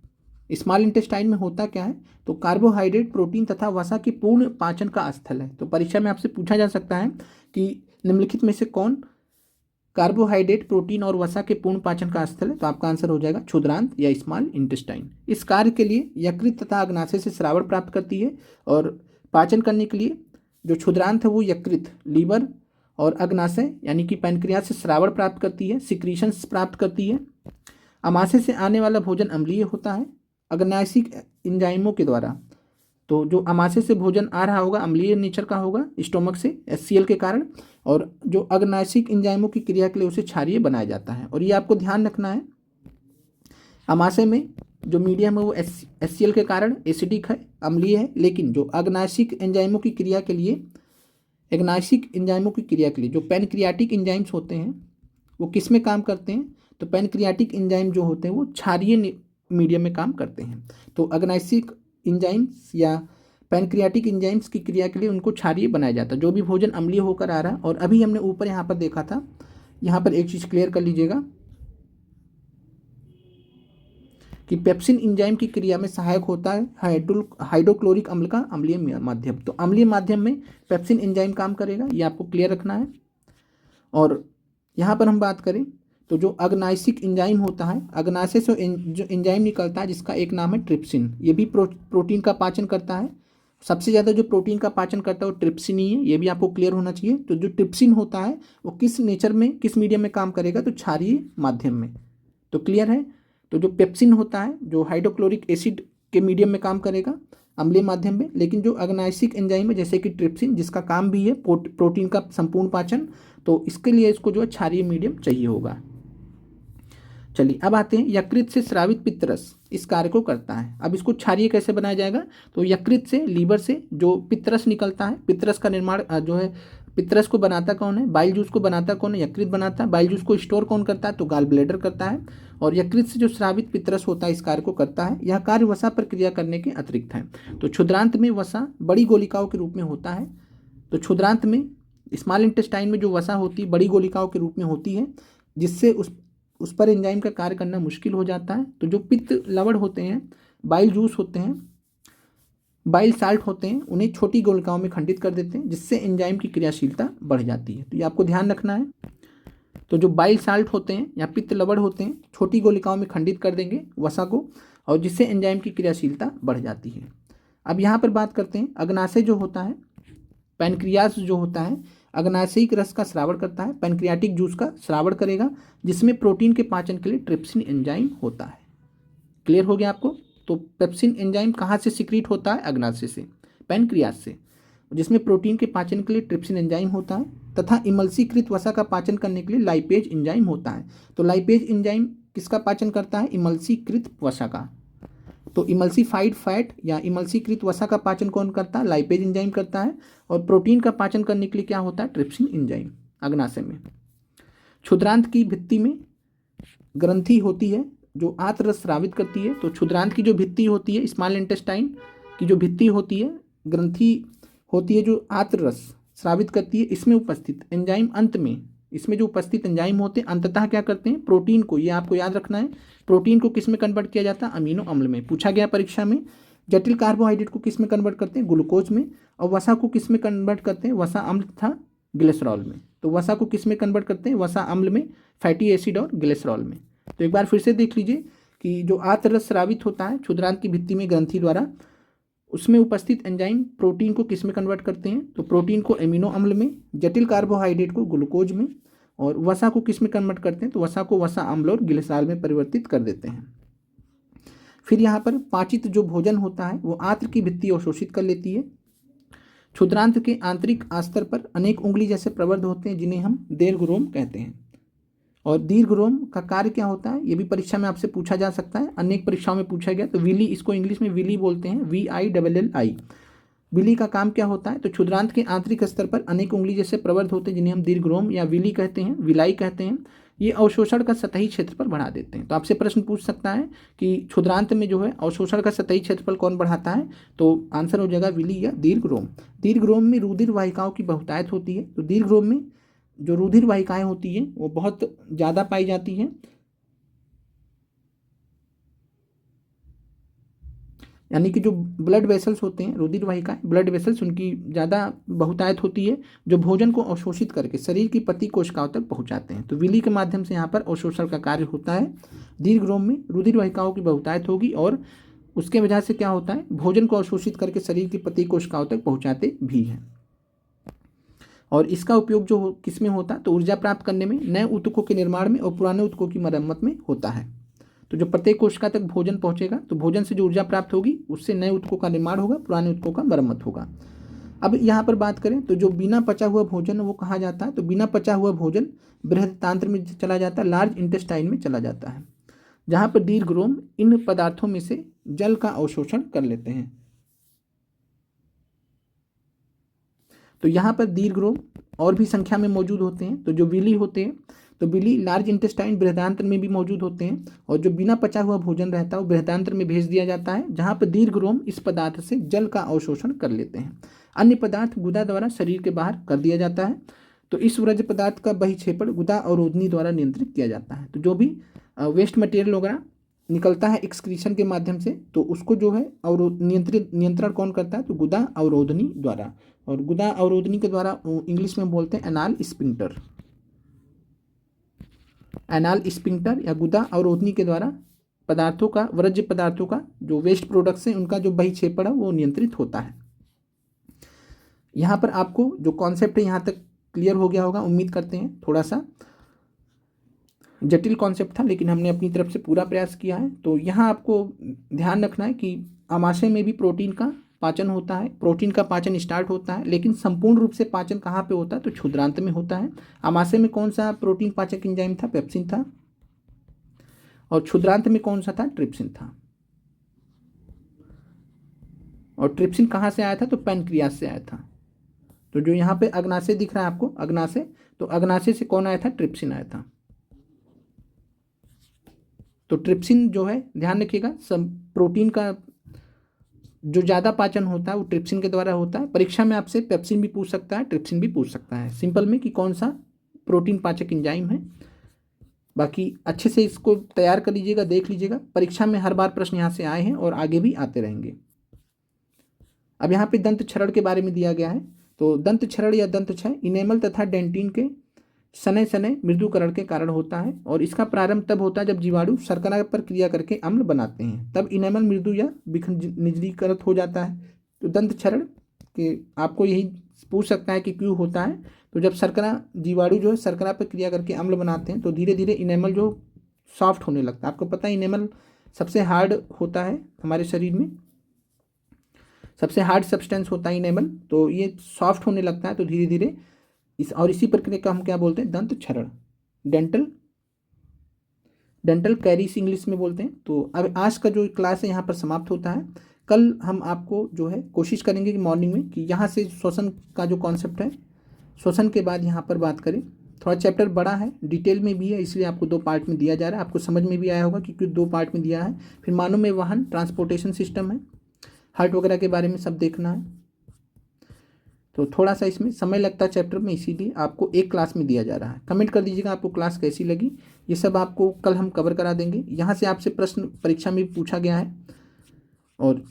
स्मॉल इंटेस्टाइन में होता क्या है, तो कार्बोहाइड्रेट, प्रोटीन तथा वसा के पूर्ण पाचन का स्थल है। तो परीक्षा में आपसे पूछा जा सकता है कि निम्नलिखित में से कौन कार्बोहाइड्रेट, प्रोटीन और वसा के पूर्ण पाचन का स्थल है। तो आपका आंसर हो जाएगा क्षुद्रांत या स्मॉल इंटेस्टाइन। इस कार्य के लिए यकृत तथा अग्नाशय से श्रावण प्राप्त करती है, और पाचन करने के लिए जो क्षुद्रांत है वो यकृत, लीवर और अग्नाशय यानी कि पैनक्रियाज से श्रावण प्राप्त करती है, सिक्रीशंस प्राप्त करती है। अमाशय से आने वाला भोजन अम्लीय होता है अग्नाशिक एंजाइमों के द्वारा। तो जो अमाशय से भोजन आ रहा होगा अम्लीय नेचर का होगा स्टोमक से HCl के कारण, और जो अग्नाशिक एंजाइमों की क्रिया के लिए उसे क्षारीय बनाया जाता है। और ये आपको ध्यान रखना है, अमाशय में जो मीडियम है वो HCl के कारण एसिडिक है, अम्लीय है, लेकिन जो अग्नाशिक एंजाइमों की क्रिया के लिए जो पैनक्रियाटिक एंजाइम्स होते हैं वो किस में काम करते हैं, तो पैनक्रियाटिक एंजाइम जो होते हैं वो क्षारीय मीडियम में काम करते हैं। तो अग्नाशिक एंजाइम्स या पैनक्रियाटिक एंजाइम्स की क्रिया के लिए उनको क्षारीय बनाया जाता है, जो भी भोजन अम्लीय होकर आ रहा है। और अभी हमने ऊपर यहाँ पर देखा था, यहाँ पर एक चीज़ क्लियर कर लीजिएगा कि पेप्सिन एंजाइम की क्रिया में सहायक होता है हाइड्रोक्लोरिक अम्ल का अम्लीय माध्यम। तो अम्लीय माध्यम में पेप्सिन एंजाइम काम करेगा, ये आपको क्लियर रखना है। और यहाँ पर हम बात करें तो जो अग्नाशिक एंजाइम होता है, अग्नाशय से जो एंजाइम निकलता है जिसका एक नाम है ट्रिप्सिन, ये भी प्रोटीन का पाचन करता है। सबसे ज़्यादा जो प्रोटीन का पाचन करता है वो ट्रिप्सिन ही है, ये भी आपको क्लियर होना चाहिए। तो जो ट्रिप्सिन होता है वो किस नेचर में, किस मीडियम में काम करेगा, तो क्षारीय माध्यम में। तो क्लियर है। तो जो पेप्सिन होता है जो हाइड्रोक्लोरिक एसिड के मीडियम में काम करेगा अम्लीय माध्यम में, लेकिन जो अग्नाशिक एंजाइम है जैसे कि ट्रिप्सिन जिसका काम भी है प्रोटीन का संपूर्ण पाचन, तो इसके लिए इसको जो है क्षारीय मीडियम चाहिए होगा। चलिए अब आते हैं यकृत से स्रावित पित्तरस इस कार्य को करता है। अब इसको क्षारीय कैसे बनाया जाएगा, तो यकृत से, लीवर से जो पित्तरस निकलता है, पित्तरस का निर्माण जो है, पित्तरस को बनाता कौन है, बाइल जूस को बनाता कौन है, यकृत बनाता है। बाइल जूस को स्टोर कौन करता है, तो गाल ब्लैडर करता है। और यकृत से जो स्रावित पित्तरस होता है इस कार्य को करता है। यह कार्य वसा पर क्रिया करने के अतिरिक्त है। तो क्षुद्रांत में वसा बड़ी गोलिकाओं के रूप में होता है। तो क्षुद्रांत में स्मॉल इंटेस्टाइन में जो वसा होती है बड़ी गोलिकाओं के रूप में होती है, जिससे उस पर एंजाइम का कार्य करना मुश्किल हो जाता है। तो जो पित्त लवण होते हैं, बाइल जूस होते हैं, बाइल साल्ट होते हैं, उन्हें छोटी गोलिकाओं में खंडित कर देते हैं, जिससे एंजाइम की क्रियाशीलता बढ़ जाती है। तो ये आपको ध्यान रखना है। तो जो बाइल साल्ट होते हैं या पित्त लवण होते हैं छोटी गोलिकाओं में खंडित कर देंगे वसा को, और जिससे एंजाइम की क्रियाशीलता बढ़ जाती है। अब यहाँ पर बात करते हैं अग्नाशय जो होता है, पैनक्रियाज जो होता है अग्नाशयिक रस का स्रावण करता है, पैनक्रियाटिक जूस का स्रावण करेगा, जिसमें प्रोटीन के पाचन के लिए ट्रिप्सिन एंजाइम होता है। क्लियर हो गया आपको। तो पेप्सिन एंजाइम कहाँ से सिक्रीट होता है, अग्नाशय से, पैनक्रियाज से, जिसमें प्रोटीन के पाचन के लिए ट्रिप्सिन एंजाइम होता है, तथा इमल्सीकृत वसा का पाचन करने के लिए लाइपेज एंजाइम होता है। तो लाइपेज एंजाइम किसका पाचन करता है, इमल्सीकृत वसा का। तो इमल्सीफाइड फैट या इमल्सीकृत वसा का पाचन कौन करता है, लाइपेज एंजाइम करता है। और प्रोटीन का पाचन करने के लिए क्या होता है, ट्रिप्सिन एंजाइम अग्नाशय में। क्षुद्रांत की भित्ति में ग्रंथि होती है जो आंत रस स्रावित करती है। तो क्षुद्रांत की जो भित्ति होती है, स्मॉल इंटेस्टाइन की जो भित्ति होती है, ग्रंथि होती है जो आंत रस स्रावित करती है, इसमें उपस्थित एंजाइम अंत में, इसमें जो उपस्थित एंजाइम होते हैं अंततः क्या करते हैं, प्रोटीन को, ये आपको याद रखना है, प्रोटीन को किस में कन्वर्ट किया जाता है, अमीनो अम्ल में। पूछा गया परीक्षा में। जटिल कार्बोहाइड्रेट को किस में कन्वर्ट करते हैं, ग्लूकोज में। और वसा को किस में कन्वर्ट करते हैं, वसा अम्ल तथा ग्लिसरॉल में। तो वसा को किस में कन्वर्ट करते हैं, वसा अम्ल में, फैटी एसिड और ग्लिसरॉल में। तो एक बार फिर से देख लीजिए कि जो आंत रस स्रावित होता है क्षुद्रांत की भित्ति में ग्रंथि द्वारा, उसमें उपस्थित एंजाइम प्रोटीन को किस में कन्वर्ट करते हैं, तो प्रोटीन को एमिनो अम्ल में, जटिल कार्बोहाइड्रेट को ग्लूकोज में, और वसा को किस में कन्वर्ट करते हैं, तो वसा को वसा अम्ल और ग्लिसरॉल में परिवर्तित कर देते हैं। फिर यहाँ पर पाचित जो भोजन होता है वो आंत्र की भित्ति अवशोषित कर लेती है। क्षुद्रांत के आंतरिक आस्तर पर अनेक उंगली जैसे प्रवर्ध होते हैं जिन्हें हम दीर्घरोम कहते हैं। और दीर्घरोम का कार्य क्या होता है, ये भी परीक्षा में आपसे पूछा जा सकता है, अनेक परीक्षाओं में पूछा गया। तो विली, इसको इंग्लिश में विली बोलते हैं, VILLI। विली का काम क्या होता है, तो क्षुद्रांत के आंतरिक स्तर पर अनेक उंगली जैसे प्रवर्ध होते हैं जिन्हें हम दीर्घरोम या विली कहते हैं, विलाई कहते हैं। ये अवशोषण का सतही क्षेत्रफल बढ़ा देते हैं। तो आपसे प्रश्न पूछ सकता है कि क्षुद्रांत में जो है अवशोषण का सतही क्षेत्रफल कौन बढ़ाता है, तो आंसर हो जाएगा विली या दीर्घरोम। दीर्घरोम में रुधिर वाहिकाओं की बहुतायत होती है। तो दीर्घरोम में जो रुधिर वाहिकाएं होती हैं वो बहुत ज़्यादा पाई जाती हैं, यानी कि जो ब्लड वेसल्स होते हैं, रुधिर वाहिकाएं, ब्लड वेसल्स, उनकी ज़्यादा बहुतायत होती है, जो भोजन को अवशोषित करके शरीर की प्रति कोशिकाओं तक पहुंचाते हैं। तो विली के माध्यम से यहाँ पर अवशोषण का कार्य होता है। दीर्घरोम में रुधिर वाहिकाओं की बहुतायत होगी और उसके वजह से क्या होता है, भोजन को अवशोषित करके शरीर की प्रति कोशिकाओं तक पहुँचाते भी हैं। और इसका उपयोग जो किस में होता है, तो ऊर्जा प्राप्त करने में, नए ऊतकों के निर्माण में और पुराने ऊतकों की मरम्मत में होता है। तो जो प्रत्येक कोशिका तक भोजन पहुंचेगा, तो भोजन से जो ऊर्जा प्राप्त होगी उससे नए ऊतकों का निर्माण होगा, पुराने ऊतकों का मरम्मत होगा। अब यहाँ पर बात करें तो जो बिना पचा हुआ भोजन है वो कहाँ जाता है, तो बिना पचा हुआ भोजन बृहदान्त्र में चला जाता है, लार्ज इंटेस्टाइन में चला जाता है, जहाँ पर दीर्घरोम इन पदार्थों में से जल का अवशोषण कर लेते हैं। तो यहाँ पर दीर्घरोम और भी संख्या में मौजूद होते हैं। तो जो विली होते हैं, तो विली लार्ज इंटेस्टाइन बृहदान्त्र में भी मौजूद होते हैं, और जो बिना पचा हुआ भोजन रहता है वो बृहदान्त्र में भेज दिया जाता है, जहाँ पर दीर्घरोम इस पदार्थ से जल का अवशोषण कर लेते हैं। अन्य पदार्थ गुदा द्वारा शरीर के बाहर कर दिया जाता है। तो इस वृज्य पदार्थ का बहिक्षेपण गुदा अवरोधनी द्वारा नियंत्रित किया जाता है। तो जो भी वेस्ट मटेरियल वगैरह निकलता है एक्सक्रीशन के माध्यम से, तो उसको जो है अवरोध नियंत्रण कौन करता है, तो गुदा अवरोधनी द्वारा। और गुदा अवरोधनी के द्वारा इंग्लिश में बोलते हैं एनाल स्पिंक्टर। एनाल स्पिंक्टर या गुदा अवरोधनी के द्वारा पदार्थों का, वर्ज्य पदार्थों का जो वेस्ट प्रोडक्ट्स हैं उनका जो बहिक्षेपण है वो नियंत्रित होता है। यहाँ पर आपको जो कॉन्सेप्ट है यहाँ तक क्लियर हो गया होगा, उम्मीद करते हैं। थोड़ा सा जटिल कॉन्सेप्ट था लेकिन हमने अपनी तरफ से पूरा प्रयास किया है। तो यहाँ आपको ध्यान रखना है कि आमाशय में भी प्रोटीन का पाचन होता है, प्रोटीन का पाचन स्टार्ट होता है, लेकिन संपूर्ण रूप से पाचन कहाँ पे होता है, तो क्षुद्रांत में होता है। आमाशय में कौन सा प्रोटीन पाचक एंजाइम था, पेप्सिन था, और क्षुद्रांत में कौन सा था, ट्रिप्सिन था। और ट्रिप्सिन कहाँ से आया था, तो पैनक्रियास से आया था। तो जो यहाँ पे अग्नाशय दिख रहा है आपको, अग्नाशय, तो अग्नाशय से कौन आया था, ट्रिप्सिन आया था। तो ट्रिप्सिन जो है ध्यान रखिएगा, सब प्रोटीन का जो ज़्यादा पाचन होता है वो ट्रिप्सिन के द्वारा होता है। परीक्षा में आपसे पेप्सिन भी पूछ सकता है, ट्रिप्सिन भी पूछ सकता है, सिंपल में कि कौन सा प्रोटीन पाचक एंजाइम है। बाकी अच्छे से इसको तैयार कर लीजिएगा, देख लीजिएगा, परीक्षा में हर बार प्रश्न यहाँ से आए हैं और आगे भी आते रहेंगे। अब यहाँ पे दंत क्षरण के बारे में दिया गया है। तो दंत क्षरण या दंत क्षय इनेमल तथा डेंटिन के शनय शनय मृदुकरण के कारण होता है, और इसका प्रारंभ तब होता है जब जीवाणु शर्करा पर क्रिया करके अम्ल बनाते हैं, तब इनेमल मृदु या निजलीकृत हो जाता है। तो दंत क्षरण के आपको यही पूछ सकता है कि क्यों होता है। तो जब शर्करा, जीवाणु जो है शर्करा पर क्रिया करके अम्ल बनाते हैं तो धीरे धीरे इनेमल जो सॉफ्ट होने लगता है। आपको पता है इनेमल सबसे हार्ड होता है हमारे शरीर में, सबसे हार्ड सब्सटेंस होता है इनेमल, तो ये सॉफ्ट होने लगता है। तो धीरे धीरे इसी प्रक्रिया का हम क्या बोलते हैं, दंत क्षरण, डेंटल कैरीज इंग्लिश में बोलते हैं। तो अब आज का जो क्लास है यहाँ पर समाप्त होता है। कल हम आपको जो है कोशिश करेंगे कि मॉर्निंग में कि यहाँ से श्वसन का जो कॉन्सेप्ट है, श्वसन के बाद यहाँ पर बात करें। थोड़ा चैप्टर बड़ा है, डिटेल में भी है, इसलिए आपको 2 पार्ट में दिया जा रहा है। आपको समझ में भी आया होगा कि क्यों 2 पार्ट में दिया है। फिर मानव में वाहन, ट्रांसपोर्टेशन सिस्टम है, हार्ट वगैरह के बारे में सब देखना है। तो थोड़ा सा इसमें समय लगता है चैप्टर में, इसीलिए आपको एक क्लास में दिया जा रहा है। कमेंट कर दीजिएगा आपको क्लास कैसी लगी। ये सब आपको कल हम कवर करा देंगे। यहाँ से आपसे प्रश्न परीक्षा में भी पूछा गया है और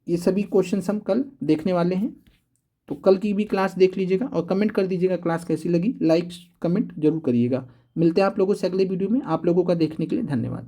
ये सभी क्वेश्चंस हम कल देखने वाले हैं। तो कल की भी क्लास देख लीजिएगा और कमेंट कर दीजिएगा क्लास कैसी लगी। लाइक कमेंट जरूर करिएगा। मिलते हैं आप लोगों से अगले वीडियो में। आप लोगों का देखने के लिए धन्यवाद।